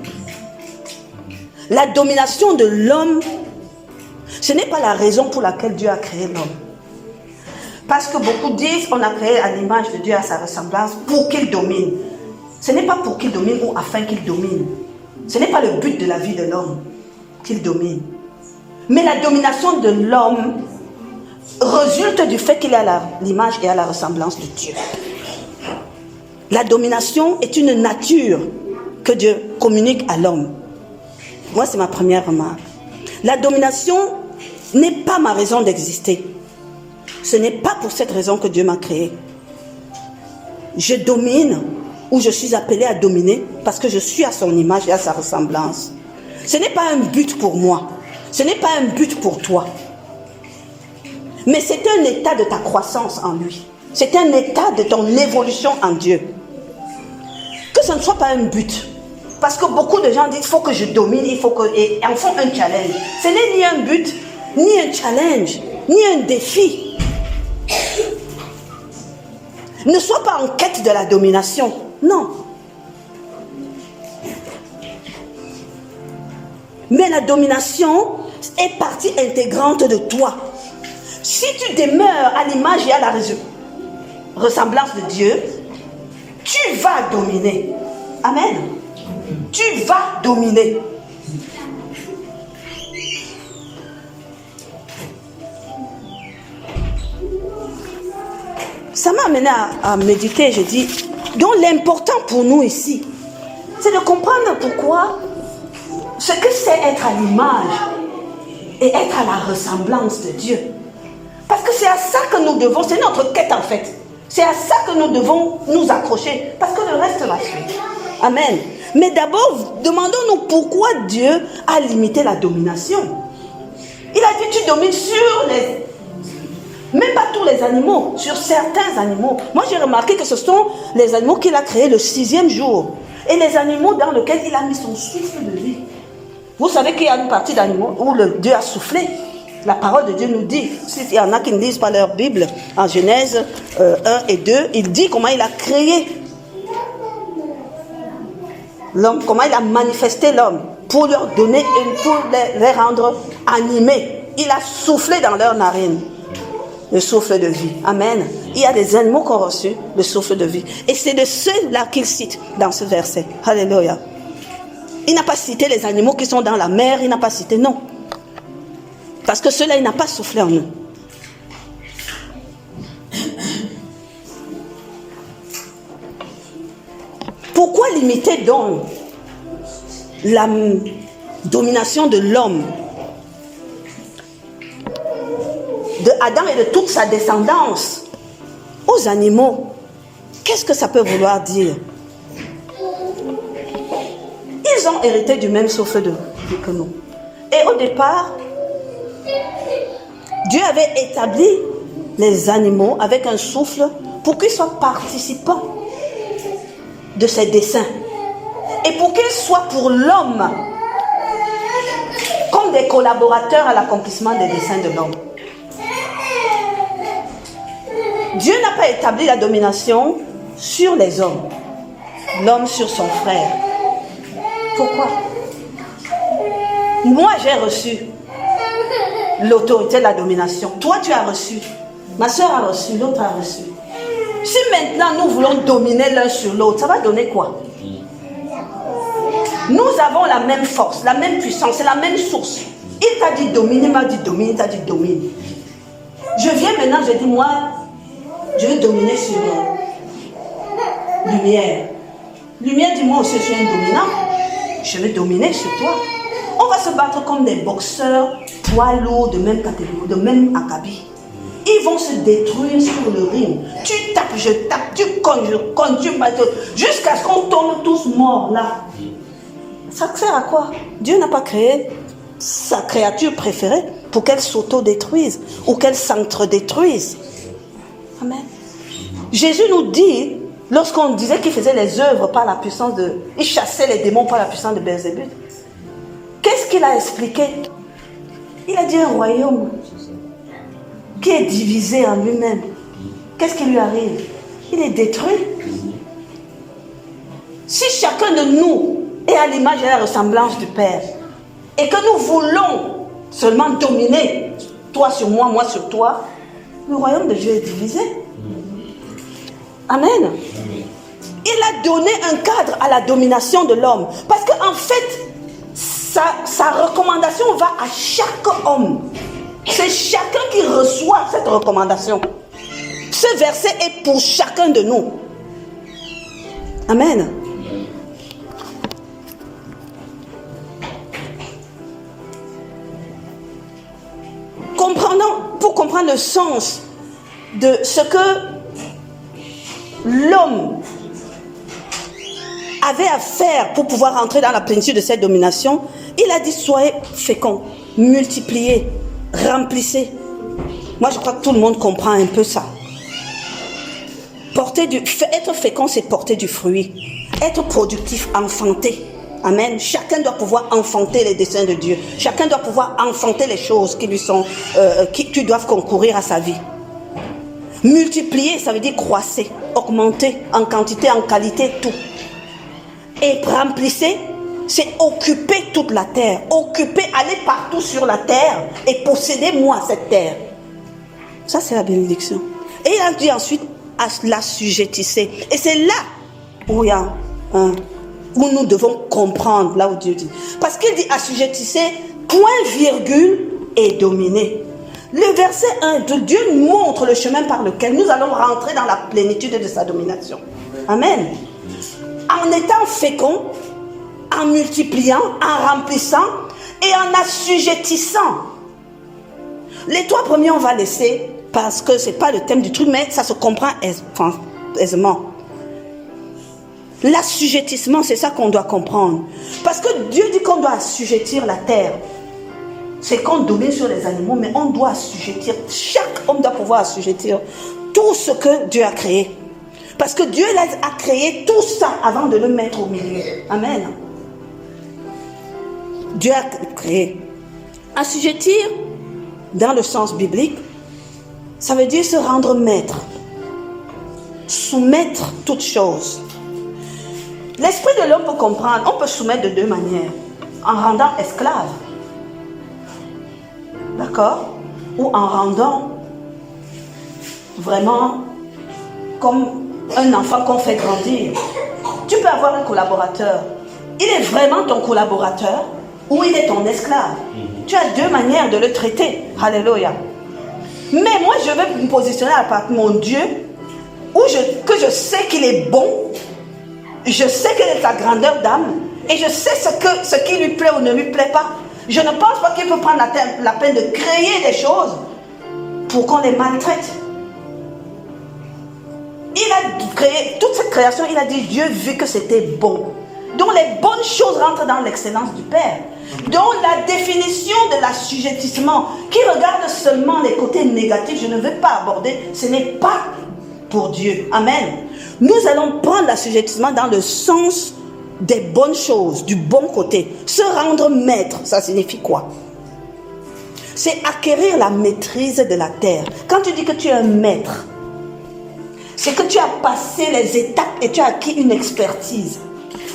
La domination de l'homme, ce n'est pas la raison pour laquelle Dieu a créé l'homme. Parce que beaucoup disent qu'on a créé à l'image de Dieu, à sa ressemblance, pour qu'il domine. Ce n'est pas pour qu'il domine ou afin qu'il domine. Ce n'est pas le but de la vie de l'homme, qu'il domine. Mais la domination de l'homme résulte du fait qu'il est à l'image et à la ressemblance de Dieu. La domination est une nature que Dieu communique à l'homme. Moi, c'est ma première remarque. La domination n'est pas ma raison d'exister. Ce n'est pas pour cette raison que Dieu m'a créé. Je domine, ou je suis appelé à dominer, parce que je suis à son image et à sa ressemblance. Ce n'est pas un but pour moi. Ce n'est pas un but pour toi. Mais c'est un état de ta croissance en lui. C'est un état de ton évolution en Dieu. Que ce ne soit pas un but. Parce que beaucoup de gens disent, il faut que je domine, il faut que... Et en font un challenge. Ce n'est ni un but, ni un challenge, ni un défi. Ne sois pas en quête de la domination. Non. Mais la domination est partie intégrante de toi. Si tu demeures à l'image et à la ressemblance de Dieu, tu vas dominer. Amen. Tu vas dominer. Ça m'a amené à méditer. Je dis, donc l'important pour nous ici, c'est de comprendre pourquoi ce que c'est être à l'image et être à la ressemblance de Dieu. Parce que c'est à ça que nous devons, c'est notre quête en fait. C'est à ça que nous devons nous accrocher. Parce que le reste va suivre. Amen. Mais d'abord, demandons-nous pourquoi Dieu a limité la domination. Il a dit, tu domines sur les... Même pas tous les animaux, sur certains animaux. Moi, j'ai remarqué que ce sont les animaux qu'il a créés le 6e jour. Et les animaux dans lesquels il a mis son souffle de vie. Vous savez qu'il y a une partie d'animaux où Dieu a soufflé. La parole de Dieu nous dit, s'il y en a qui ne lisent pas leur Bible, en Genèse 1 et 2, il dit comment il a créé l'homme, comment il a manifesté l'homme pour leur donner, pour les rendre animés. Il a soufflé dans leurs narines le souffle de vie. Amen. Il y a des animaux qui ont reçu le souffle de vie. Et c'est de ceux-là qu'il cite dans ce verset. Alléluia. Il n'a pas cité les animaux qui sont dans la mer, il n'a pas cité, non. Parce que ceux-là, il n'a pas soufflé en nous. Pourquoi limiter donc la domination de l'homme, de Adam et de toute sa descendance, aux animaux? Qu'est-ce que ça peut vouloir dire? Ils ont hérité du même souffle de vie que nous. Et au départ, Dieu avait établi les animaux avec un souffle pour qu'ils soient participants de ses desseins. Et pour qu'ils soient pour l'homme comme des collaborateurs à l'accomplissement des desseins de l'homme. Dieu n'a pas établi la domination sur les hommes, l'homme sur son frère. Pourquoi? Moi, j'ai reçu l'autorité de la domination. Toi, tu as reçu. Ma soeur a reçu, l'autre a reçu. Si maintenant nous voulons dominer l'un sur l'autre, ça va donner quoi? Nous avons la même force, la même puissance, c'est la même source. Il t'a dit domine, il m'a dit domine, il t'a dit domine. Je viens maintenant, je dis moi, je vais dominer sur lumière. Lumière dit moi aussi je suis un dominant. Je vais dominer sur toi. On va se battre comme des boxeurs poids lourds de même catégorie, de même acabit. Ils vont se détruire sur le ring. Tu tapes, je tape, tu cognes, je cogne, tu battes, jusqu'à ce qu'on tombe tous morts là. Ça sert à quoi? Dieu n'a pas créé sa créature préférée pour qu'elle s'auto-détruise ou qu'elle s'entre-détruise. Amen. Jésus nous dit, lorsqu'on disait qu'il faisait les œuvres par la puissance de... Il chassait les démons par la puissance de Belzébuth. Qu'est-ce qu'il a expliqué? Il a dit un royaume qui est divisé en lui-même. Qu'est-ce qui lui arrive? Il est détruit. Si chacun de nous est à l'image et à la ressemblance du Père, et que nous voulons seulement dominer, toi sur moi, moi sur toi, le royaume de Dieu est divisé. Amen. Il a donné un cadre à la domination de l'homme. Parce qu'en fait, sa recommandation va à chaque homme. C'est chacun qui reçoit cette recommandation. Ce verset est pour chacun de nous. Amen. Pour comprendre le sens de ce que l'homme avait à faire pour pouvoir entrer dans la plénitude de cette domination, il a dit soyez féconds, multipliez, remplissez. Moi je crois que tout le monde comprend un peu ça. Être fécond, c'est porter du fruit. Être productif, enfanter. Amen. Chacun doit pouvoir enfanter les desseins de Dieu. Chacun doit pouvoir enfanter les choses qui lui sont, qui doivent concourir à sa vie. Multiplier, ça veut dire croisser, augmenter en quantité, en qualité, tout. Et remplissez, c'est occuper toute la terre. Occuper, aller partout sur la terre et posséder moi cette terre. Ça, c'est la bénédiction. Et il a dit ensuite, l'assujettissez. Et c'est là où il y a où nous devons comprendre, là où Dieu dit. Parce qu'il dit assujettissez, point, virgule, et dominer. Le verset 1, Dieu nous montre le chemin par lequel nous allons rentrer dans la plénitude de sa domination. Amen. En étant fécond, en multipliant, en remplissant et en assujettissant. Les 3 premiers, on va laisser parce que ce n'est pas le thème du truc, mais ça se comprend aisément. L'assujettissement, c'est ça qu'on doit comprendre. Parce que Dieu dit qu'on doit assujettir la terre. C'est qu'on domine sur les animaux, mais on doit assujettir. Chaque homme doit pouvoir assujettir tout ce que Dieu a créé. Parce que Dieu a créé tout ça avant de le mettre au milieu. Amen. Dieu a créé. Assujettir, dans le sens biblique, ça veut dire se rendre maître. Soumettre toute chose. L'esprit de l'homme peut comprendre, on peut soumettre de 2 manières. En rendant esclave. D'accord? Ou en rendant vraiment comme un enfant qu'on fait grandir. Tu peux avoir un collaborateur. Il est vraiment ton collaborateur ou il est ton esclave. Tu as 2 manières de le traiter. Alléluia. Mais moi, je vais me positionner à part mon Dieu, que je sais qu'il est bon. Je sais quelle est sa grandeur d'âme et je sais ce qui lui plaît ou ne lui plaît pas. Je ne pense pas qu'il peut prendre la peine de créer des choses pour qu'on les maltraite. Il a créé toute cette création, il a dit Dieu vu que c'était bon. Donc les bonnes choses rentrent dans l'excellence du Père. Donc la définition de l'assujettissement qui regarde seulement les côtés négatifs, je ne veux pas aborder, ce n'est pas pour Dieu. Amen. Nous allons prendre l'assujettissement dans le sens des bonnes choses, du bon côté. Se rendre maître, ça signifie quoi? C'est acquérir la maîtrise de la terre. Quand tu dis que tu es un maître, c'est que tu as passé les étapes et tu as acquis une expertise.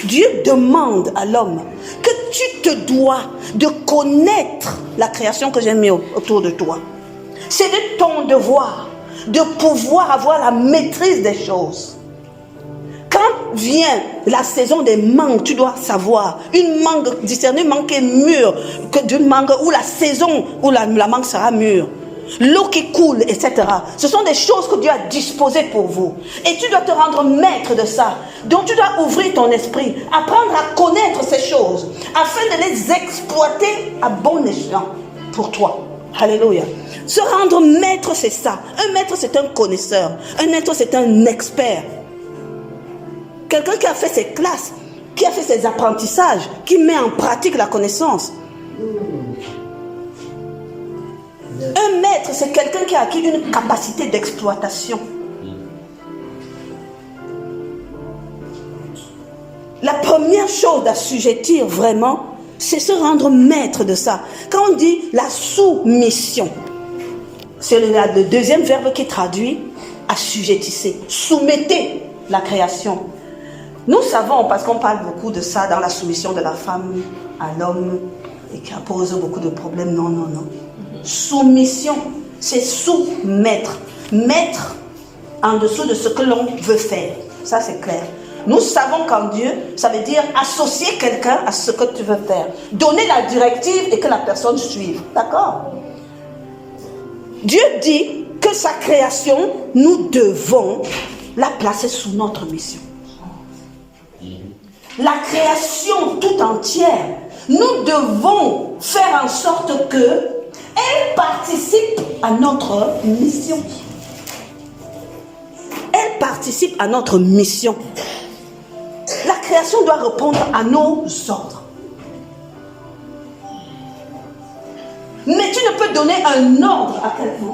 Dieu demande à l'homme que tu te dois de connaître la création que j'ai mise autour de toi. C'est de ton devoir de pouvoir avoir la maîtrise des choses. Quand vient la saison des mangues, tu dois savoir, une mangue, discerner une mangue qui est mûre, que d'une mangue où la saison où la mangue sera mûre. L'eau qui coule, etc. Ce sont des choses que Dieu a disposées pour vous. Et tu dois te rendre maître de ça. Donc tu dois ouvrir ton esprit, apprendre à connaître ces choses, afin de les exploiter à bon escient pour toi. Alléluia. Se rendre maître, c'est ça. Un maître, c'est un connaisseur. Un maître, c'est un expert. Quelqu'un qui a fait ses classes. qui a fait ses apprentissages, qui met en pratique la connaissance. Un maître, c'est quelqu'un qui a acquis une capacité d'exploitation. La première chose d'assujettir vraiment, c'est se rendre maître de ça. Quand on dit la soumission, c'est le deuxième verbe qui traduit assujettissez, soumettez la création. Nous savons, parce qu'on parle beaucoup de ça dans la soumission de la femme à l'homme et qui pose beaucoup de problèmes. Non, non, non. Soumission, c'est soumettre. Mettre en dessous de ce que l'on veut faire. Ça, c'est clair. Nous savons qu'en Dieu, ça veut dire associer quelqu'un à ce que tu veux faire. Donner la directive et que la personne suive. D'accord? Dieu dit que sa création, nous devons la placer sous notre mission. La création tout entière, nous devons faire en sorte que elle participe à notre mission. Elle participe à notre mission. La création doit répondre à nos ordres. Mais tu ne peux donner un ordre à quelqu'un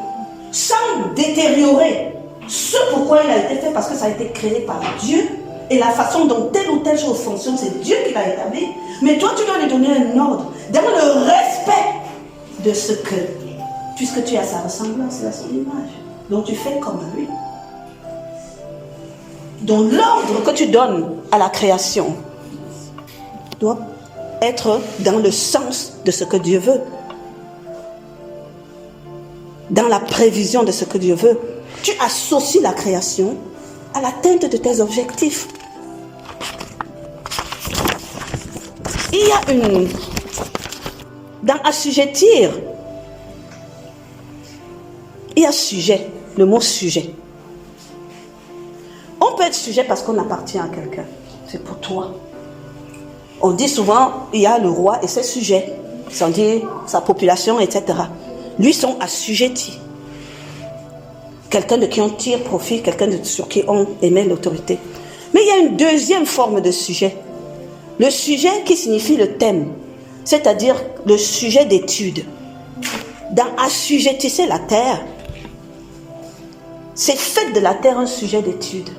sans détériorer ce pourquoi il a été fait, parce que ça a été créé par Dieu. Et la façon dont telle ou telle chose fonctionne, c'est Dieu qui l'a établi. Mais toi, tu dois lui donner un ordre, dans le respect de ce que, puisque tu as sa ressemblance et sa son image, donc tu fais comme lui. Donc l'ordre que tu donnes à la création doit être dans le sens de ce que Dieu veut, dans la prévision de ce que Dieu veut. Tu associes la création à l'atteinte de tes objectifs. Il y a dans assujettir, il y a sujet, le mot sujet. On peut être sujet parce qu'on appartient à quelqu'un. C'est pour toi. On dit souvent, il y a le roi et ses sujets, sans dire sa population, etc. Lui sont assujettis. Quelqu'un de qui on tire profit, quelqu'un sur qui on émet l'autorité. Mais il y a une deuxième forme de sujet. Le sujet qui signifie le thème, c'est-à-dire le sujet d'étude. Dans assujettisser la terre, c'est fait de la terre un sujet d'étude,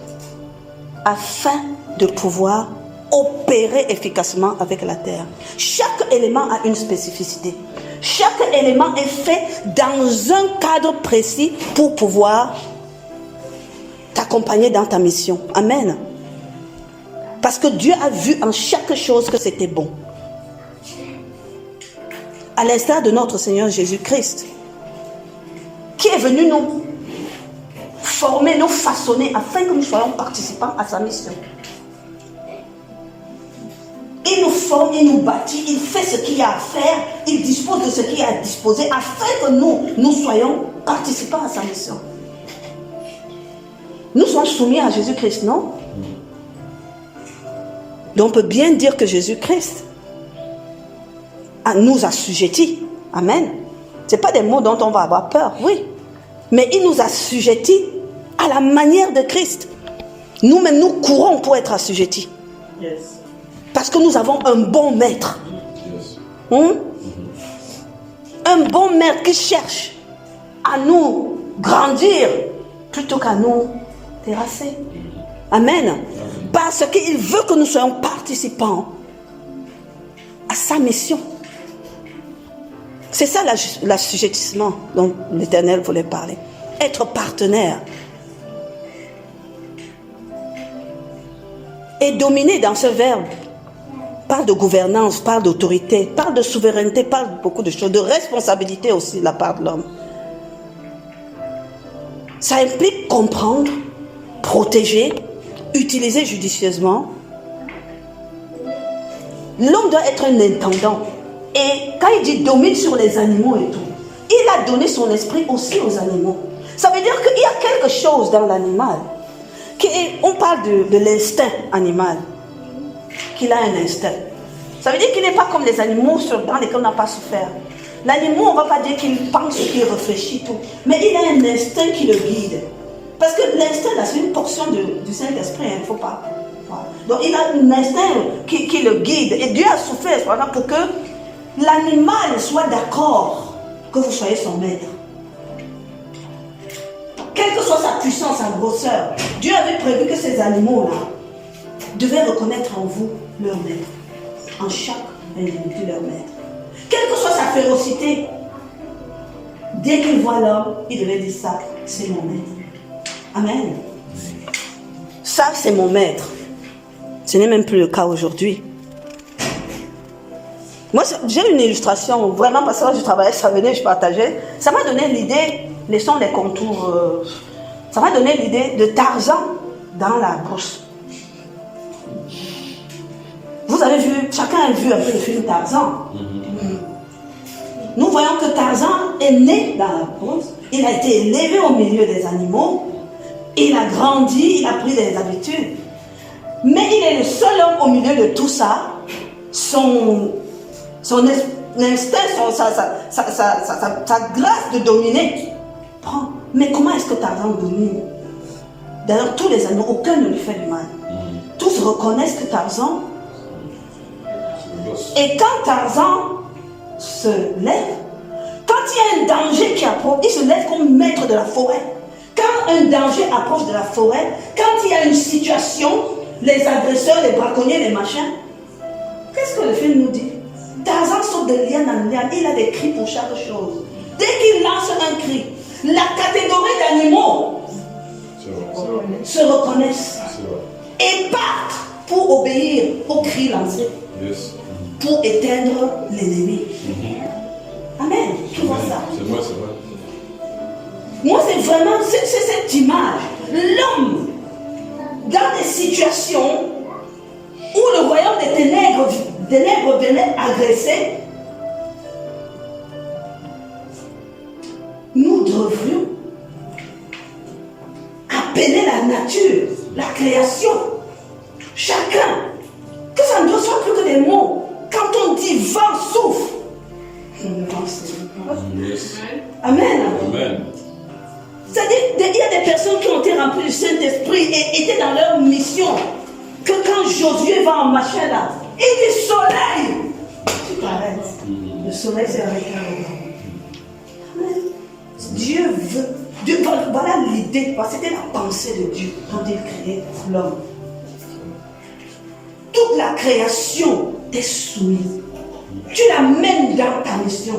afin de pouvoir opérer efficacement avec la terre. Chaque élément a une spécificité. Chaque élément est fait dans un cadre précis pour pouvoir t'accompagner dans ta mission. Amen. Parce que Dieu a vu en chaque chose que c'était bon. À l'instar de notre Seigneur Jésus-Christ, qui est venu nous former, nous façonner, afin que nous soyons participants à sa mission. Il nous forme, il nous bâtit, il fait ce qu'il y a à faire, il dispose de ce qu'il y a à disposer, afin que nous soyons participants à sa mission. Nous sommes soumis à Jésus-Christ, non? Donc on peut bien dire que Jésus-Christ nous assujettis. Amen. Ce n'est pas des mots dont on va avoir peur, oui. Mais il nous assujettis à la manière de Christ. Nous-mêmes, nous courons pour être assujettis. Yes. Parce que nous avons un bon maître. Un bon maître qui cherche à nous grandir plutôt qu'à nous terrasser. Amen. Parce qu'il veut que nous soyons participants à sa mission. C'est ça l'assujettissement dont l'Éternel voulait parler. Être partenaire. Et dominer dans ce verbe parle de gouvernance, parle d'autorité, parle de souveraineté, parle de beaucoup de choses, de responsabilité aussi de la part de l'homme. Ça implique comprendre, protéger, utiliser judicieusement. L'homme doit être un intendant. Et quand il dit domine sur les animaux et tout, il a donné son esprit aussi aux animaux. Ça veut dire qu'il y a quelque chose dans l'animal. On parle de l'instinct animal. Qu'il a un instinct. Ça veut dire qu'il n'est pas comme les animaux dans lesquels on n'a pas souffert. L'animal, on ne va pas dire qu'il pense, qu'il réfléchit, tout. Mais il a un instinct qui le guide. Parce que l'instinct, là, c'est une portion du Saint-Esprit, il ne faut pas. Donc il a un instinct qui le guide. Et Dieu a souffert cependant pour que l'animal soit d'accord que vous soyez son maître. Quelle que soit sa puissance, sa grosseur, Dieu avait prévu que ces animaux-là devaient reconnaître en vous leur maître. En chaque individu leur maître. Quelle que soit sa férocité, dès qu'il voit l'homme, il devait dire ça, c'est mon maître. Amen. Ça, c'est mon maître. Ce n'est même plus le cas aujourd'hui. Moi, j'ai une illustration, vraiment, parce que là, je travaillais, ça venait, je partageais. Ça m'a donné l'idée, laissons les contours, ça m'a donné l'idée de Tarzan dans la brousse. Vous avez vu, chacun a vu un peu le film Tarzan. Nous voyons que Tarzan est né dans la brousse. Il a été élevé au milieu des animaux. Il a grandi, il a pris des habitudes. Mais il est le seul homme au milieu de tout ça. Son instinct, sa grâce de dominer prend. Mais comment est-ce que Tarzan domine? D'ailleurs, tous les animaux, aucun ne lui fait du mal. Tous reconnaissent que Tarzan. Et quand Tarzan se lève, quand il y a un danger qui approche, il se lève comme maître de la forêt. Quand un danger approche de la forêt, quand il y a une situation, les agresseurs, les braconniers, les machins, qu'est-ce que le film nous dit? Tarzan saute de liane en liane, il a des cris pour chaque chose. Dès qu'il lance un cri, la catégorie d'animaux se reconnaissent et partent pour obéir au cri lancé, pour éteindre l'ennemi. Amen. Tu vois ça? C'est vrai, c'est vrai. Moi, c'est vraiment c'est cette image. L'homme, dans des situations où le royaume des ténèbres venait agresser, nous devrions appeler la nature, la création, chacun, que ça ne soit plus que des mots. Quand on dit vent souffle, Amen. Amen. C'est-à-dire, il y a des personnes qui ont été remplies du Saint-Esprit et étaient dans leur mission. Que quand Josué va en machin là, il dit soleil, tu t'arrêtes. Le soleil c'est avec un. Dieu veut. Voilà l'idée, c'était la pensée de Dieu quand il créait l'homme. Toute la création t'est soumise. Tu l'amènes dans ta mission.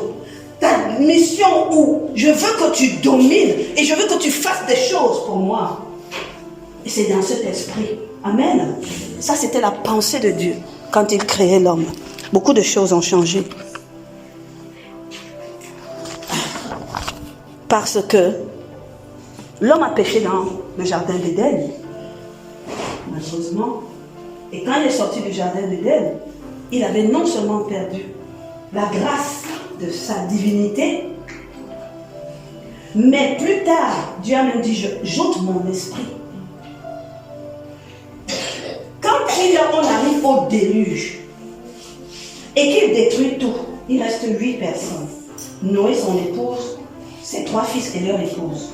Ta mission où je veux que tu domines et je veux que tu fasses des choses pour moi. Et c'est dans cet esprit. Amen. Ça, c'était la pensée de Dieu quand il créait l'homme. Beaucoup de choses ont changé. Parce que l'homme a péché dans le jardin d'Éden. Malheureusement. Et quand il est sorti du jardin d'Éden, il avait non seulement perdu la grâce de sa divinité, mais plus tard, Dieu a même dit, j'ôte mon esprit. Quand on arrive au déluge et qu'il détruit tout, il reste 8 personnes. Noé, son épouse, ses 3 fils et leur épouse.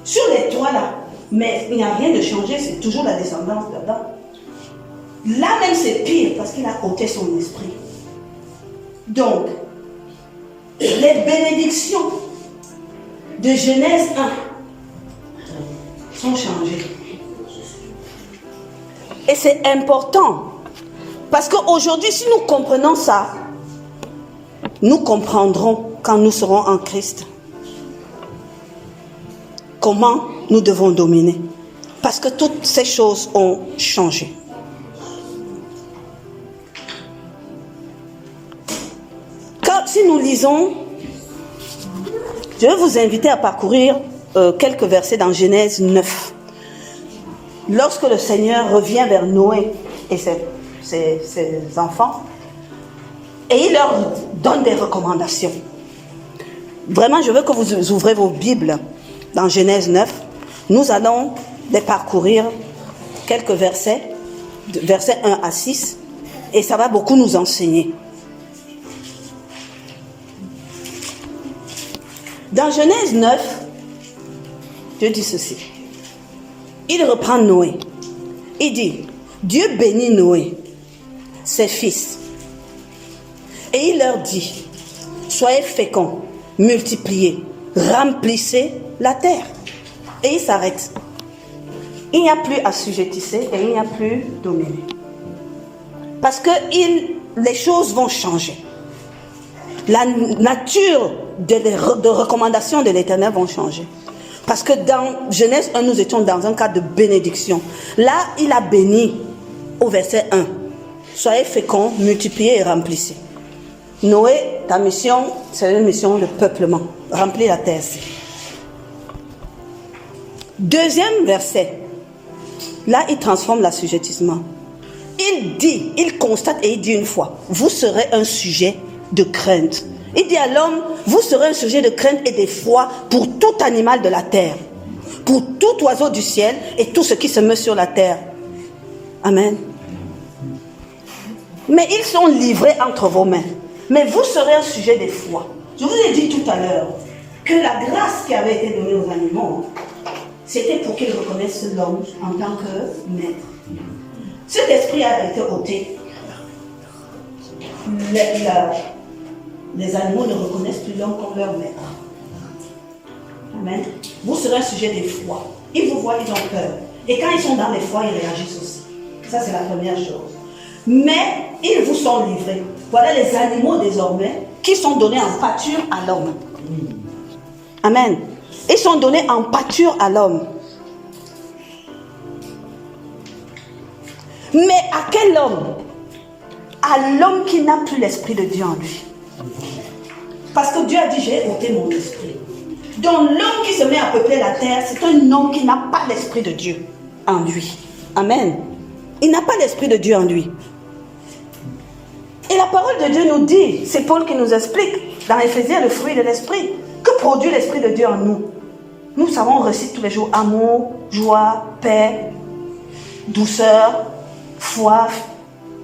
Sur les 3 là, mais il n'y a rien de changé, c'est toujours la descendance là-dedans. Là même c'est pire parce qu'il a ôté son esprit. Donc, les bénédictions de Genèse 1 sont changées. Et c'est important. Parce qu'aujourd'hui, si nous comprenons ça, nous comprendrons quand nous serons en Christ. Comment nous devons dominer. Parce que toutes ces choses ont changé. Si nous lisons, je vais vous inviter à parcourir quelques versets dans Genèse 9. Lorsque le Seigneur revient vers Noé et ses enfants, et il leur donne des recommandations. Vraiment, je veux que vous ouvrez vos Bibles dans Genèse 9. Nous allons les parcourir quelques versets, versets 1 à 6, et ça va beaucoup nous enseigner. Dans Genèse 9, Dieu dit ceci. Il reprend Noé. Il dit, Dieu bénit Noé, ses fils. Et il leur dit, soyez féconds, multipliez, remplissez la terre. Et il s'arrête. Il n'y a plus assujettisser et il n'y a plus dominer. Parce que les choses vont changer. La nature de recommandation de l'Éternel vont changer. Parce que dans Genèse 1, nous étions dans un cadre de bénédiction. Là, il a béni au verset 1. Soyez féconds, multipliez et remplissez. Noé, ta mission, c'est une mission de peuplement. Remplir la terre. Deuxième verset. Là, il transforme l'assujettissement. Il constate et il dit une fois, vous serez un sujet de crainte. Il dit à l'homme, vous serez un sujet de crainte et d'effroi pour tout animal de la terre, pour tout oiseau du ciel et tout ce qui se meut sur la terre. Amen. Mais ils sont livrés entre vos mains. Mais vous serez un sujet d'effroi. Je vous ai dit tout à l'heure que la grâce qui avait été donnée aux animaux, c'était pour qu'ils reconnaissent l'homme en tant que maître. Cet esprit a été ôté. Les animaux ne reconnaissent plus l'homme comme leur maître. Amen. Vous serez un sujet d'effroi. Ils vous voient, ils ont peur. Et quand ils sont dans l'effroi, ils réagissent aussi. Ça, c'est la première chose. Mais ils vous sont livrés. Voilà les animaux désormais qui sont donnés en pâture à l'homme. Amen. Ils sont donnés en pâture à l'homme. Mais à quel homme? À l'homme qui n'a plus l'esprit de Dieu en lui. Parce que Dieu a dit, j'ai ôté mon esprit. Donc l'homme qui se met à peupler la terre, c'est un homme qui n'a pas l'esprit de Dieu en lui. Amen. Il n'a pas l'esprit de Dieu en lui. Et la parole de Dieu nous dit, c'est Paul qui nous explique, dans Éphésiens, le fruit de l'esprit. Que produit l'esprit de Dieu en nous? Nous savons, on récite tous les jours amour, joie, paix, douceur, foi,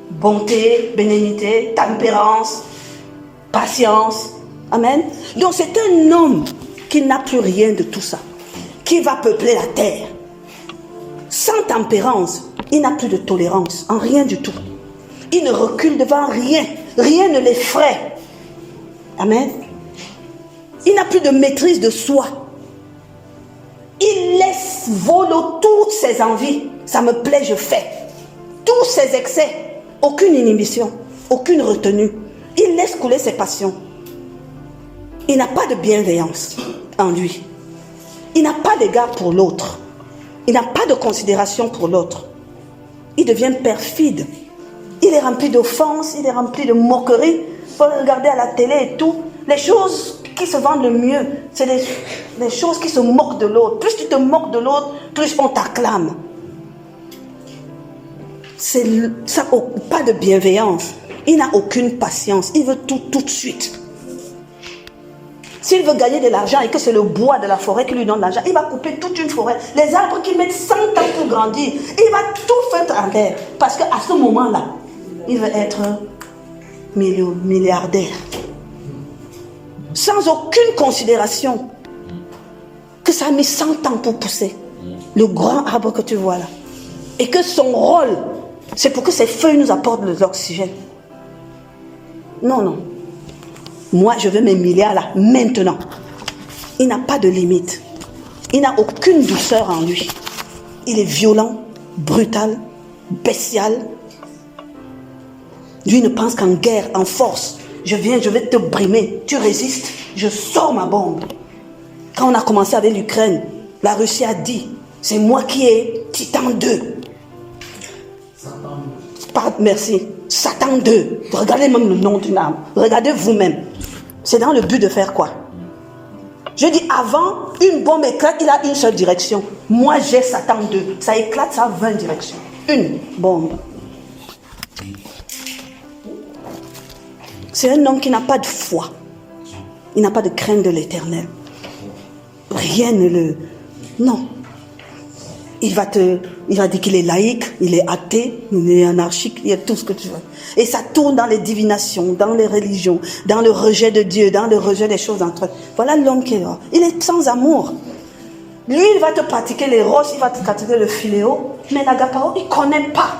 bonté, bénignité, tempérance, patience. Amen. Donc c'est un homme qui n'a plus rien de tout ça, qui va peupler la terre. Sans tempérance, il n'a plus de tolérance en rien du tout. Il ne recule devant rien. Rien ne l'effraie. Amen. Il n'a plus de maîtrise de soi. Il laisse voler toutes ses envies. Ça me plaît, je fais. Tous ses excès. Aucune inhibition. Aucune retenue. Il laisse couler ses passions. Il n'a pas de bienveillance en lui. Il n'a pas d'égard pour l'autre. Il n'a pas de considération pour l'autre. Il devient perfide. Il est rempli d'offenses, il est rempli de moqueries. Il faut regarder à la télé et tout. Les choses qui se vendent le mieux, c'est les choses qui se moquent de l'autre. Plus tu te moques de l'autre, plus on t'acclame. C'est ça, pas de bienveillance. Il n'a aucune patience. Il veut tout de suite. S'il veut gagner de l'argent et que c'est le bois de la forêt qui lui donne l'argent, il va couper toute une forêt. Les arbres qui mettent 100 ans pour grandir, il va tout faire en l'air. Parce qu'à ce moment-là, il veut être milliardaire. Sans aucune considération. Que ça a mis 100 ans pour pousser. Le grand arbre que tu vois là. Et que son rôle, c'est pour que ses feuilles nous apportent de l'oxygène. Non, non. Moi, je veux mes milliards là, maintenant. Il n'a pas de limite. Il n'a aucune douceur en lui. Il est violent, brutal, bestial. Lui ne pense qu'en guerre, en force. Je viens, je vais te brimer. Tu résistes, je sors ma bombe. Quand on a commencé avec l'Ukraine, la Russie a dit, c'est moi qui ai Titan 2. Merci. Satan 2. Regardez même le nom d'une arme. Regardez vous-même. C'est dans le but de faire quoi? Je dis, avant, une bombe éclate, il a une seule direction. Moi, j'ai Satan 2. Ça éclate, ça a 20 directions. Une bombe. C'est un homme qui n'a pas de foi. Il n'a pas de crainte de l'Éternel. Rien ne le... Non. Il va dire qu'il est laïque, il est athée, il est anarchique, il y a tout ce que tu veux. Et ça tourne dans les divinations, dans les religions, dans le rejet de Dieu, dans le rejet des choses entre eux. Voilà l'homme qui est là. Il est sans amour. Lui, il va te pratiquer les roses, il va te pratiquer le philéo. Mais l'agapao, il ne connaît pas.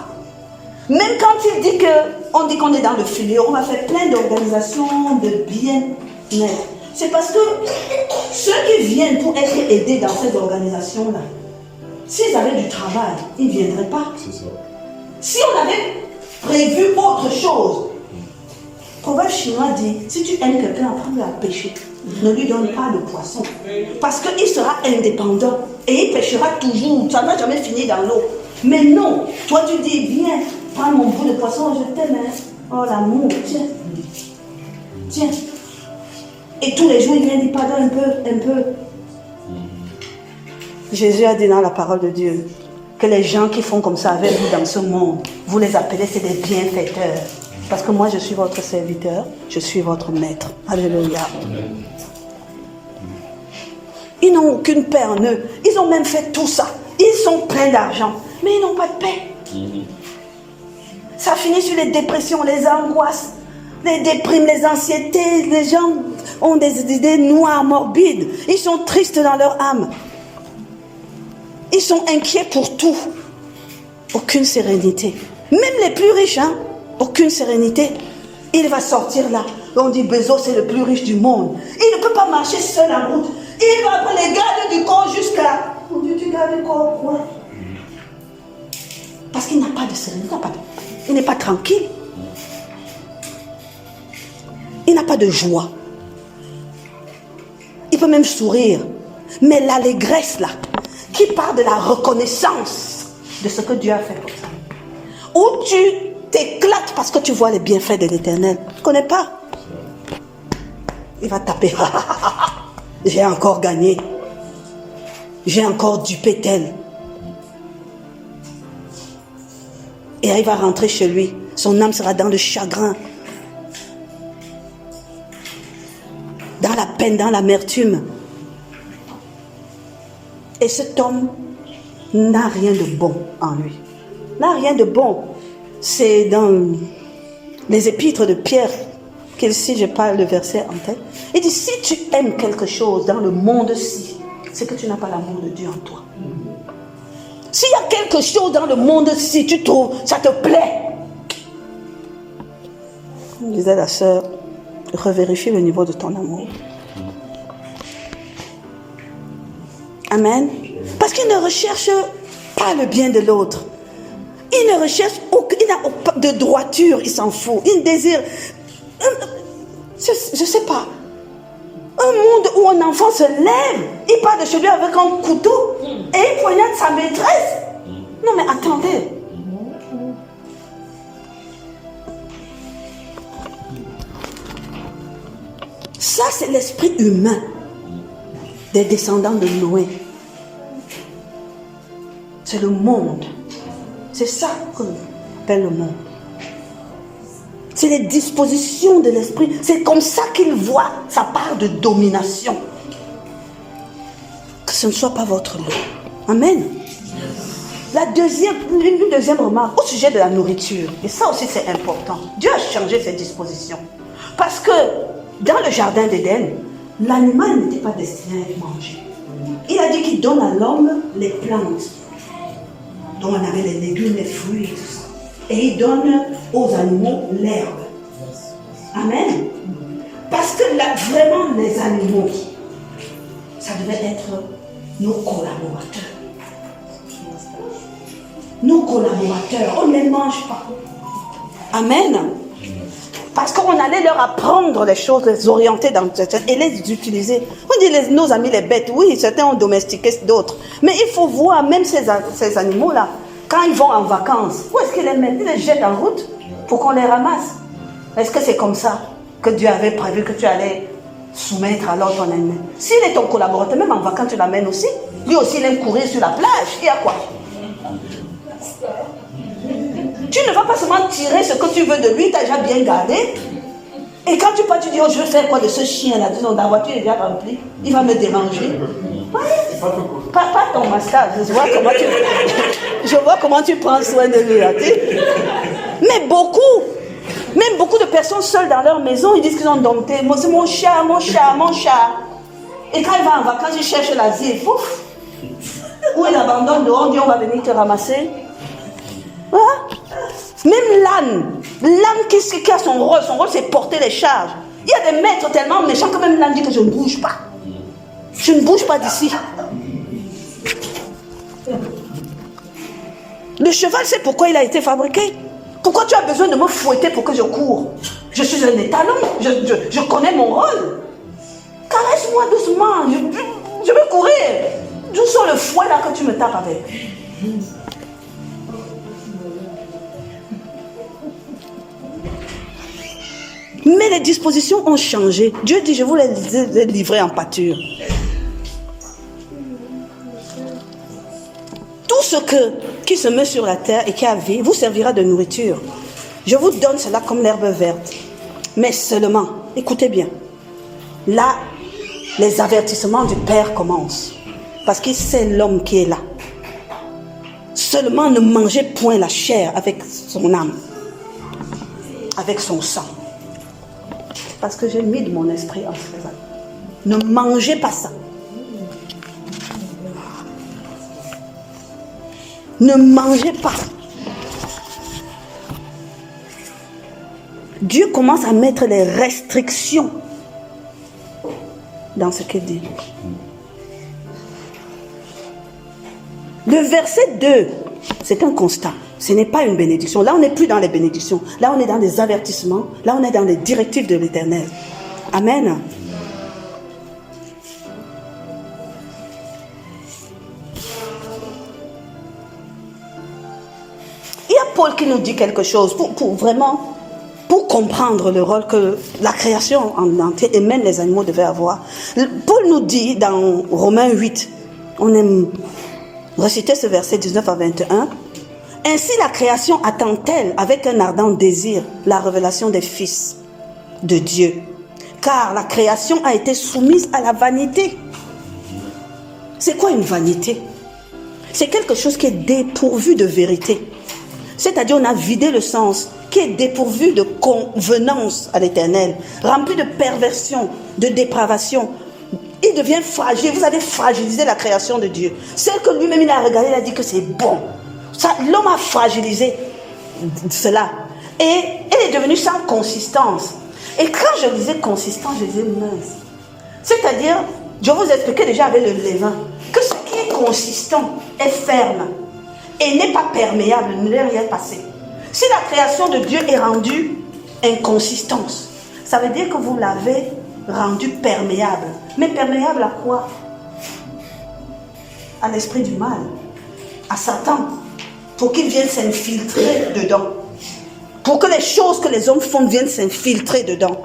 Même quand il dit on dit qu'on est dans le philéo, on va faire plein d'organisations de bien-être. C'est parce que ceux qui viennent pour être aidés dans ces organisations-là, s'ils avaient du travail, ils ne viendraient pas. C'est ça. Si on avait prévu autre chose, le proverbe chinois dit, si tu aimes quelqu'un, apprends-le à pêcher. Ne lui donne pas de poisson. Parce qu'il sera indépendant. Et il pêchera toujours. Ça n'a jamais fini dans l'eau. Mais non, toi tu dis, viens, prends mon bout de poisson, je t'aime. Oh l'amour, tiens. Tiens. Et tous les jours, il vient dire, pardon un peu. Jésus a dit dans la parole de Dieu que les gens qui font comme ça avec vous dans ce monde, vous les appelez, c'est des bienfaiteurs. Parce que moi, je suis votre serviteur, je suis votre maître. Alléluia. Ils n'ont aucune paix en eux. Ils ont même fait tout ça. Ils sont pleins d'argent, mais ils n'ont pas de paix. Ça finit sur les dépressions, les angoisses, les déprimes, les anxiétés. Les gens ont des idées noires, morbides. Ils sont tristes dans leur âme. Ils sont inquiets pour tout. Aucune sérénité. Même les plus riches, aucune sérénité. Il va sortir là. On dit Bezos c'est le plus riche du monde. Il ne peut pas marcher seul en route. Il va prendre les gardes du corps jusqu'à... Mon Dieu, tu gardes le corps, quoi? Parce qu'il n'a pas de sérénité. Il n'est pas tranquille. Il n'a pas de joie. Il peut même sourire. Mais l'allégresse là, qui part de la reconnaissance de ce que Dieu a fait pour toi. Où tu t'éclates parce que tu vois les bienfaits de l'Éternel. Tu ne connais pas. Il va taper. J'ai encore gagné. J'ai encore dupé tel. Et il va rentrer chez lui. Son âme sera dans le chagrin. Dans la peine, dans l'amertume. Et cet homme n'a rien de bon en lui. N'a rien de bon. C'est dans les épîtres de Pierre qu'il cite, je parle le verset en tête. Il dit, si tu aimes quelque chose dans le monde-ci, c'est que tu n'as pas l'amour de Dieu en toi. S'il y a quelque chose dans le monde-ci, tu trouves, ça te plaît. Comme disait la sœur, revérifie le niveau de ton amour. Amen. Parce qu'il ne recherche pas le bien de l'autre. Il ne recherche aucun, il n'a pas de droiture, il s'en fout. Il désire, je ne sais pas, un monde où un enfant se lève, il part de chez lui avec un couteau et il poignarde sa maîtresse. Non mais attendez. Ça c'est l'esprit humain des descendants de Noé. C'est le monde. C'est ça qu'on appelle le monde. C'est les dispositions de l'esprit. C'est comme ça qu'il voit sa part de domination. Que ce ne soit pas votre lot. Amen. Une deuxième remarque au sujet de la nourriture. Et ça aussi c'est important. Dieu a changé ses dispositions. Parce que dans le jardin d'Éden, l'animal n'était pas destiné à être mangé. Il a dit qu'il donne à l'homme les plantes. Donc on avait les légumes, les fruits et tout ça. Et il donne aux animaux l'herbe. Amen. Parce que là, vraiment les animaux, ça devait être nos collaborateurs. Nos collaborateurs, on ne les mange pas. Amen. Parce qu'on allait leur apprendre les choses, les orienter dans certaines et les utiliser. On dit nos amis les bêtes, oui, certains ont domestiqué d'autres. Mais il faut voir même ces animaux-là, quand ils vont en vacances, où est-ce qu'ils les mettent? Ils les jettent en route pour qu'on les ramasse. Est-ce que c'est comme ça que Dieu avait prévu que tu allais soumettre alors ton animal? S'il est ton collaborateur, même en vacances, tu l'amènes aussi. Lui aussi, il aime courir sur la plage. Il y a quoi? Tu ne vas pas seulement tirer ce que tu veux de lui, tu as déjà bien gardé. Et quand tu pars, tu dis, oh, je veux faire quoi de ce chien-là? Disons, la voiture est déjà remplie, il va me déranger. Ouais. Pas ton massage, je vois comment tu prends soin de lui. Là, mais même beaucoup de personnes seules dans leur maison, ils disent qu'ils ont dompté. Moi, c'est mon chat, mon chat, mon chat. Et quand il va en vacances, il cherche l'asile. Pouf, Ou il abandonne dehors, on dit on va venir te ramasser. Hein? Même l'âne qui a son rôle c'est porter les charges. Il y a des maîtres tellement méchants que même l'âne dit que je ne bouge pas. Je ne bouge pas d'ici. Le cheval, c'est pourquoi il a été fabriqué. Pourquoi tu as besoin de me fouetter pour que je cours? Je suis un étalon, je connais mon rôle. Caresse-moi doucement, je veux courir. D'où sort le fouet là que tu me tapes avec? Mais les dispositions ont changé. Dieu dit, je vous les livrer en pâture. Tout ce qui se met sur la terre et qui a vie vous servira de nourriture. Je vous donne cela comme l'herbe verte. Mais seulement, écoutez bien, là, les avertissements du Père commencent. Parce que c'est l'homme qui est là. Seulement ne mangez point la chair avec son âme, avec son sang. Parce que j'ai mis de mon esprit en cela. Ne mangez pas ça. Ne mangez pas. Dieu commence à mettre les restrictions dans ce qu'il dit. Le verset 2, c'est un constat. Ce n'est pas une bénédiction. Là, on n'est plus dans les bénédictions. Là, on est dans des avertissements. Là, on est dans les directives de l'Éternel. Amen. Il y a Paul qui nous dit quelque chose pour comprendre le rôle que la création en entier et même les animaux devaient avoir. Paul nous dit dans Romains 8, on aime reciter ce verset 19 à 21. Ainsi la création attend-elle avec un ardent désir la révélation des fils de Dieu. Car la création a été soumise à la vanité. C'est quoi une vanité? C'est quelque chose qui est dépourvu de vérité. C'est-à-dire on a vidé le sens, qui est dépourvu de convenance à l'Éternel, rempli de perversion, de dépravation. Il devient fragile. Vous avez fragilisé la création de Dieu. Celle que lui-même il a regardé, il a dit que c'est bon. L'homme a fragilisé cela. Et elle est devenue sans consistance. Et quand je disais consistance, je disais mince. C'est-à-dire, je vous expliquais déjà avec le levain, que ce qui est consistant est ferme et n'est pas perméable, ne laisse rien passer. Si la création de Dieu est rendue inconsistance, ça veut dire que vous l'avez rendue perméable. Mais perméable à quoi? À l'esprit du mal, à Satan, pour qu'il vienne s'infiltrer dedans. Pour que les choses que les hommes font viennent s'infiltrer dedans.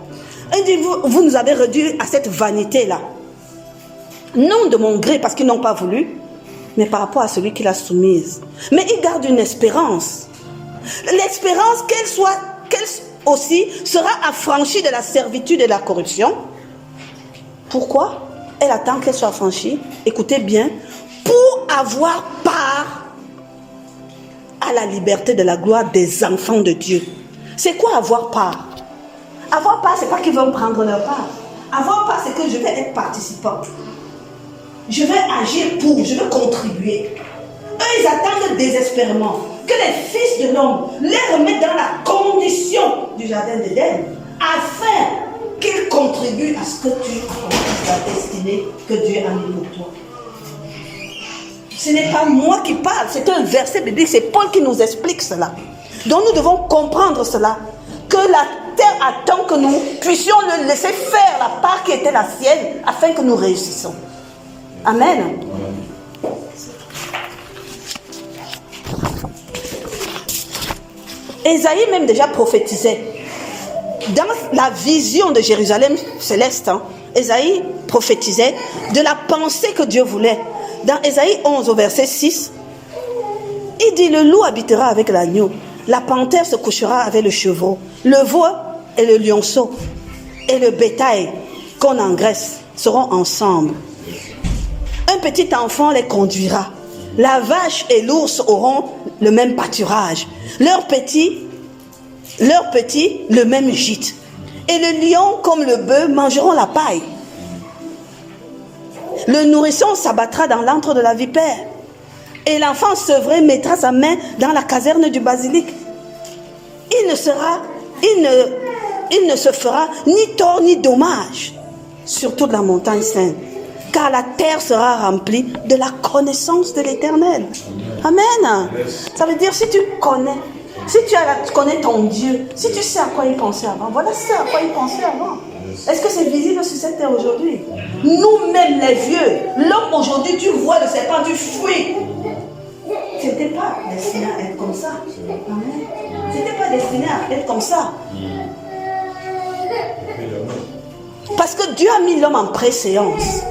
Il dit, vous nous avez réduit à cette vanité-là. Non de mon gré, parce qu'ils n'ont pas voulu, mais par rapport à celui qui l'a soumise. Mais ils gardent une espérance. L'espérance qu'elle aussi sera affranchie de la servitude et de la corruption. Pourquoi? Elle attend qu'elle soit affranchie. Écoutez bien. Pour avoir part à la liberté de la gloire des enfants de Dieu. C'est quoi avoir part? Avoir part, c'est pas qu'ils vont prendre leur part. Avoir part, c'est que je vais être participant. Je vais agir pour, je vais contribuer. Eux, ils attendent désespérément que les fils de l'homme les remettent dans la condition du jardin d'Éden, afin qu'ils contribuent à ce que tu accomplisses la destinée que Dieu a mis pour toi. Ce n'est pas moi qui parle, c'est un verset biblique, c'est Paul qui nous explique cela. Donc nous devons comprendre cela, que la terre attend que nous puissions le laisser faire la part qui était la sienne, afin que nous réussissions. Amen. Ésaïe même déjà prophétisait. Dans la vision de Jérusalem céleste, Ésaïe prophétisait de la pensée que Dieu voulait. Dans Ésaïe 11 au verset 6, il dit, le loup habitera avec l'agneau, la panthère se couchera avec le chevreau, le veau et le lionceau et le bétail qu'on engraisse seront ensemble. Un petit enfant les conduira. La vache et l'ours auront le même pâturage. Leurs petits, le même gîte. Et le lion comme le bœuf mangeront la paille. Le nourrisson s'abattra dans l'antre de la vipère. Et l'enfant sevré mettra sa main dans la caserne du basilic. Il ne se fera ni tort ni dommage sur toute la montagne sainte, car la terre sera remplie de la connaissance de l'Éternel. Amen. Ça veut dire, si tu connais ton Dieu, si tu sais à quoi il pensait avant, voilà ce à quoi il pensait avant. Est-ce que c'est visible sur cette terre aujourd'hui? Nous-mêmes les vieux, l'homme aujourd'hui, tu vois le serpent, tu fuis. Tu n'étais pas destiné à être comme ça. Amen. Tu n'étais pas destiné à être comme ça. Parce que Dieu a mis l'homme en préséance.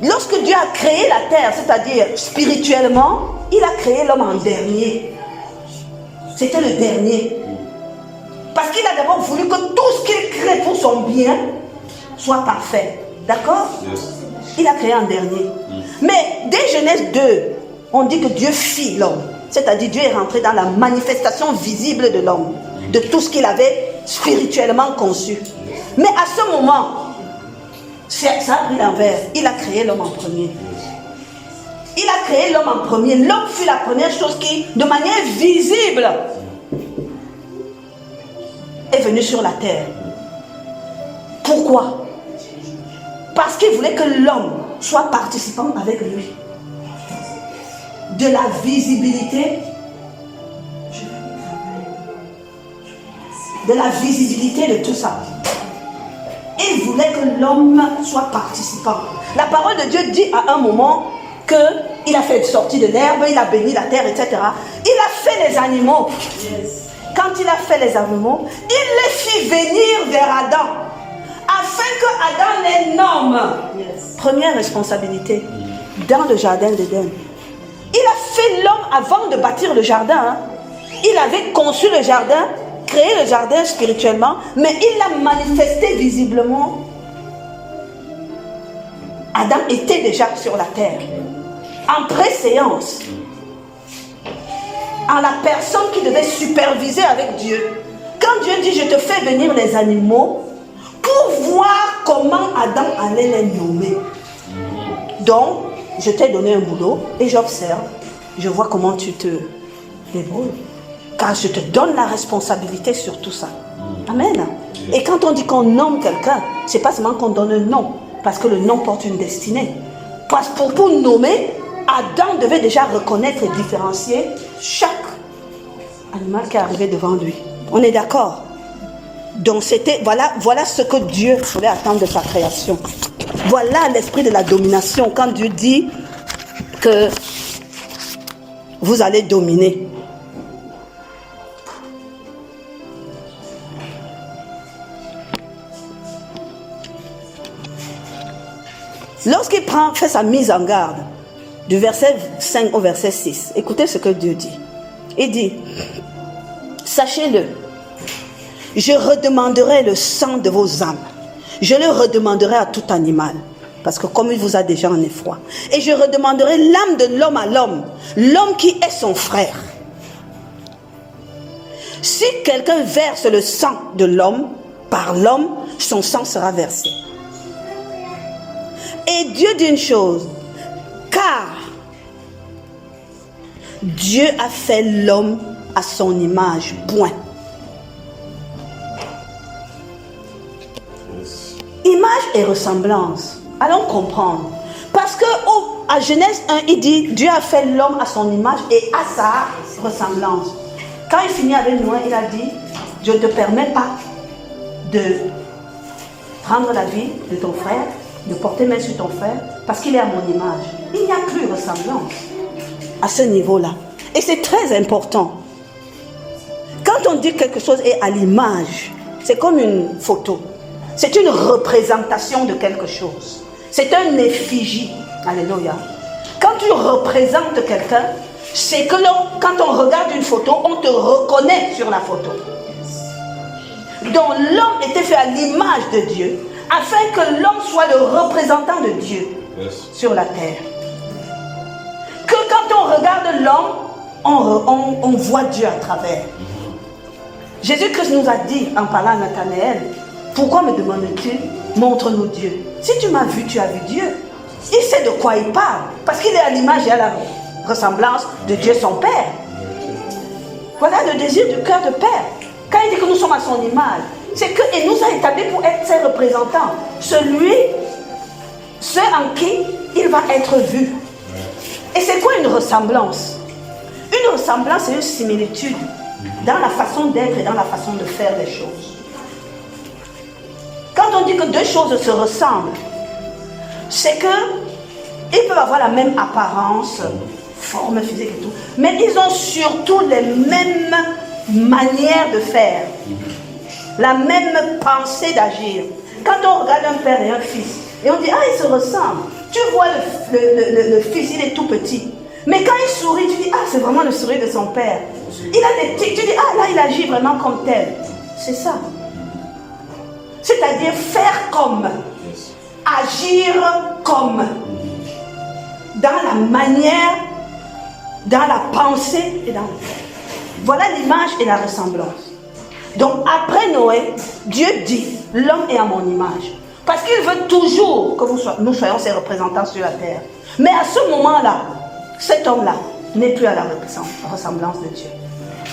Lorsque Dieu a créé la terre, c'est-à-dire spirituellement, il a créé l'homme en dernier. C'était le dernier. Parce qu'il a d'abord voulu que tout ce qu'il crée pour son bien soit parfait. D'accord? Il a créé en dernier. Mais dès Genèse 2, on dit que Dieu fit l'homme. C'est-à-dire Dieu est rentré dans la manifestation visible de l'homme, de tout ce qu'il avait spirituellement conçu. Mais à ce moment, ça a pris l'envers. Il a créé l'homme en premier. Il a créé l'homme en premier. L'homme fut la première chose qui, de manière visible, est venue sur la terre. Pourquoi? Parce qu'il voulait que l'homme soit participant avec lui de la visibilité, de tout ça. Il voulait que l'homme soit participant. La parole de Dieu dit à un moment qu'il a fait sortir de l'herbe, il a béni la terre, etc. Il a fait les animaux. Quand il a fait les animaux, il les fit venir vers Adam, afin que Adam les nomme. Première responsabilité, dans le jardin d'Éden. Il a fait l'homme avant de bâtir le jardin. Hein. Il avait conçu le jardin, créé le jardin spirituellement, mais il l'a manifesté visiblement. Adam était déjà sur la terre, en préséance, en la personne qui devait superviser avec Dieu. Quand Dieu dit, je te fais venir les animaux, pour voir comment Adam allait les nommer. Donc, je t'ai donné un boulot et j'observe, je vois comment tu te débrouilles. Car je te donne la responsabilité sur tout ça. Amen. Et quand on dit qu'on nomme quelqu'un, c'est pas seulement qu'on donne un nom, parce que le nom porte une destinée. Parce que pour nommer, Adam devait déjà reconnaître et différencier chaque animal qui arrivait devant lui. On est d'accord? Donc c'était, voilà ce que Dieu voulait attendre de sa création. Voilà l'esprit de la domination. Quand Dieu dit que vous allez dominer. Lorsqu'il fait sa mise en garde, du verset 5 au verset 6, écoutez ce que Dieu dit. Il dit, sachez-le, je redemanderai le sang de vos âmes. Je le redemanderai à tout animal. Parce que comme il vous a déjà en effroi. Et je redemanderai l'âme de l'homme à l'homme. L'homme qui est son frère. Si quelqu'un verse le sang de l'homme, par l'homme, son sang sera versé. Et Dieu dit une chose. Car Dieu a fait l'homme à son image. Point. Image et ressemblance. Allons comprendre. Parce que à Genèse 1, il dit Dieu a fait l'homme à son image et à sa ressemblance. Quand il finit avec Noé, il a dit je ne te permets pas de prendre la vie de ton frère, de porter main sur ton frère, parce qu'il est à mon image. Il n'y a plus ressemblance à ce niveau-là. Et c'est très important. Quand on dit quelque chose est à l'image, c'est comme une photo. C'est une représentation de quelque chose. C'est un effigie. Alléluia. Quand tu représentes quelqu'un, c'est que quand on regarde une photo, on te reconnaît sur la photo. Donc l'homme était fait à l'image de Dieu, afin que l'homme soit le représentant de Dieu sur la terre. Que quand on regarde l'homme, on voit Dieu à travers. Jésus-Christ nous a dit, en parlant à Nathanaël, Pourquoi me demandes-tu? Montre-nous Dieu. Si tu m'as vu, tu as vu Dieu. Il sait de quoi il parle. Parce qu'il est à l'image et à la ressemblance de Dieu son Père. Voilà le désir du cœur de Père. Quand il dit que nous sommes à son image, c'est qu'il nous a établis pour être ses représentants. Ceux en qui il va être vu. Et c'est quoi une ressemblance? Une ressemblance, c'est une similitude dans la façon d'être et dans la façon de faire les choses. Quand on dit que deux choses se ressemblent, c'est qu'ils peuvent avoir la même apparence, forme physique et tout, mais ils ont surtout les mêmes manières de faire, la même pensée d'agir. Quand on regarde un père et un fils, et on dit, ah, ils se ressemblent. Tu vois le fils, il est tout petit. Mais quand il sourit, tu dis, ah, c'est vraiment le sourire de son père. Il a des tics, tu dis, ah, là, il agit vraiment comme tel. C'est ça. C'est-à-dire faire comme, agir comme, dans la manière, dans la pensée et dans le faire. Voilà l'image et la ressemblance. Donc après Noé, Dieu dit, l'homme est à mon image. Parce qu'il veut toujours que nous soyons ses représentants sur la terre. Mais à ce moment-là, cet homme-là n'est plus à la ressemblance de Dieu.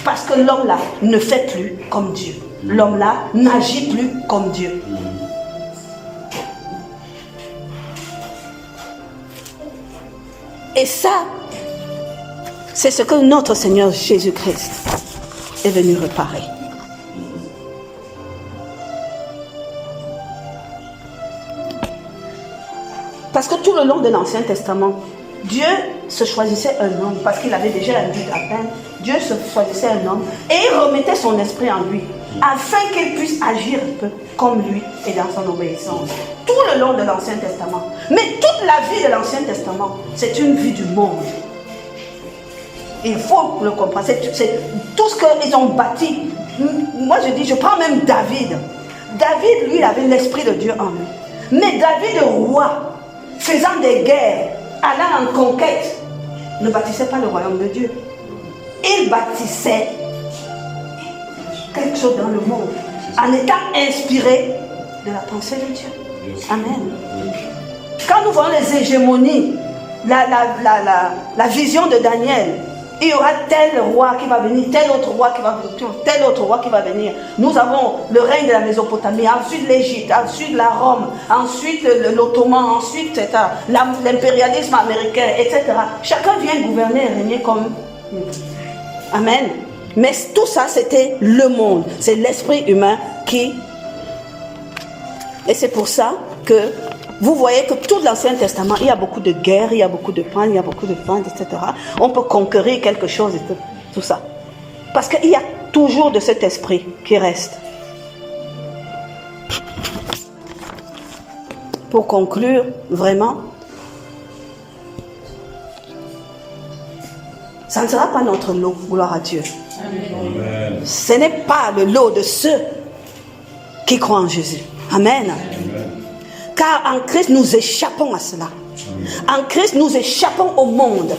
Parce que l'homme-là ne fait plus comme Dieu. L'homme-là n'agit plus comme Dieu. Et ça, c'est ce que notre Seigneur Jésus-Christ est venu réparer. Parce que tout le long de l'Ancien Testament, Dieu se choisissait un homme, parce qu'il avait déjà un but à peine. Dieu se choisissait un homme et il remettait son esprit en lui, afin qu'il puisse agir un peu comme lui et dans son obéissance. Tout le long de l'Ancien Testament. Mais toute la vie de l'Ancien Testament, c'est une vie du monde. Il faut le comprendre. C'est tout ce qu'ils ont bâti. Moi je dis, je prends même David. David, lui, il avait l'esprit de Dieu en lui. Mais David, le roi, faisant des guerres, allant en conquête, ne bâtissait pas le royaume de Dieu. Il bâtissait quelque chose dans le monde, en étant inspiré de la pensée de Dieu. Amen. Quand nous voyons les hégémonies, la vision de Daniel, il y aura tel roi qui va venir, tel autre roi qui va venir, tel autre roi qui va venir. Nous avons le règne de la Mésopotamie, ensuite l'Égypte, ensuite la Rome, ensuite l'Ottoman, ensuite l'impérialisme américain, etc. Chacun vient gouverner et régner comme... Amen. Mais tout ça, c'était le monde. C'est l'esprit humain qui... Et c'est pour ça que vous voyez que tout l'Ancien Testament, il y a beaucoup de guerres, il y a beaucoup de pain, il y a beaucoup de pain, etc. On peut conquérir quelque chose et tout ça. Parce qu'il y a toujours de cet esprit qui reste. Pour conclure, vraiment, ça ne sera pas notre lot, gloire à Dieu. Amen. Ce n'est pas le lot de ceux qui croient en Jésus. Amen. Car en Christ, nous échappons à cela. En Christ, nous échappons au monde.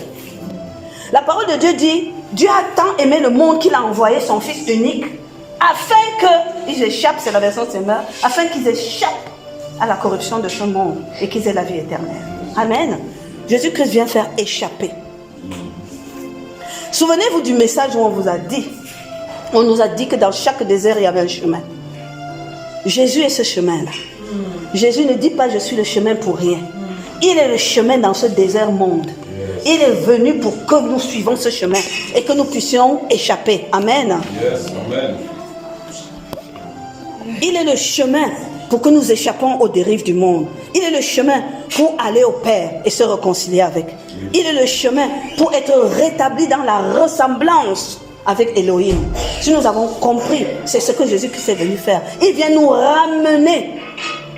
La parole de Dieu dit, Dieu a tant aimé le monde qu'il a envoyé son Fils unique, afin qu'ils échappent, c'est la version Semeur, afin qu'ils échappent à la corruption de ce monde et qu'ils aient la vie éternelle. Amen. Jésus-Christ vient faire échapper. Souvenez-vous du message où on vous a dit, on nous a dit que dans chaque désert, il y avait un chemin. Jésus est ce chemin-là. Jésus ne dit pas je suis le chemin pour rien. Il est le chemin dans ce désert monde. Il est venu pour que nous suivions ce chemin et que nous puissions échapper. Amen. Yes, amen. Il est le chemin pour que nous échappons aux dérives du monde. Il est le chemin pour aller au Père et se réconcilier avec. Il est le chemin pour être rétabli dans la ressemblance avec Elohim. Si nous avons compris, c'est ce que Jésus-Christ est venu faire. Il vient nous ramener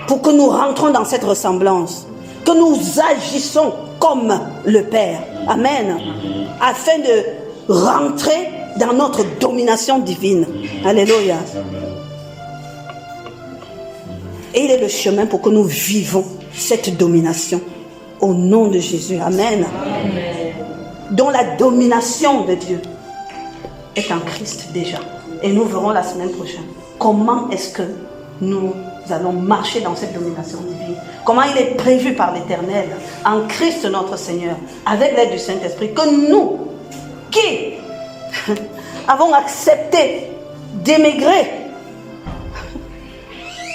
pour que nous rentrons dans cette ressemblance, que nous agissons comme le Père. Amen. Afin de rentrer dans notre domination divine. Alléluia. Et il est le chemin pour que nous vivons cette domination. Au nom de Jésus. Amen. Dont la domination de Dieu est en Christ déjà. Et nous verrons la semaine prochaine comment est-ce que nous nous allons marcher dans cette domination divine. Comment il est prévu par l'Éternel, en Christ notre Seigneur, avec l'aide du Saint-Esprit, que nous, qui avons accepté d'émigrer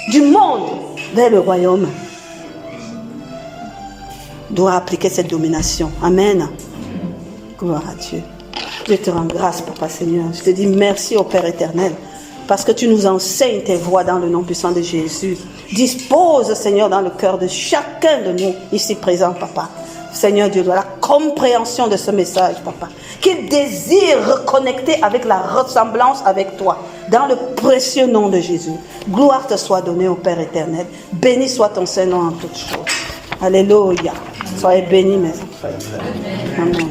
du monde vers le royaume, doit appliquer cette domination. Amen. Gloire à Dieu. Je te rends grâce, Papa Seigneur. Je te dis merci au Père éternel, parce que tu nous enseignes tes voies dans le nom puissant de Jésus. Dispose, Seigneur, dans le cœur de chacun de nous ici présents, Papa. Seigneur Dieu, de la compréhension de ce message, Papa. Qu'il désire reconnecter avec la ressemblance avec toi, dans le précieux nom de Jésus. Gloire te soit donnée au Père éternel. Béni soit ton Saint-Nom en toutes choses. Alléluia. Soyez bénis, mes enfants. Amen.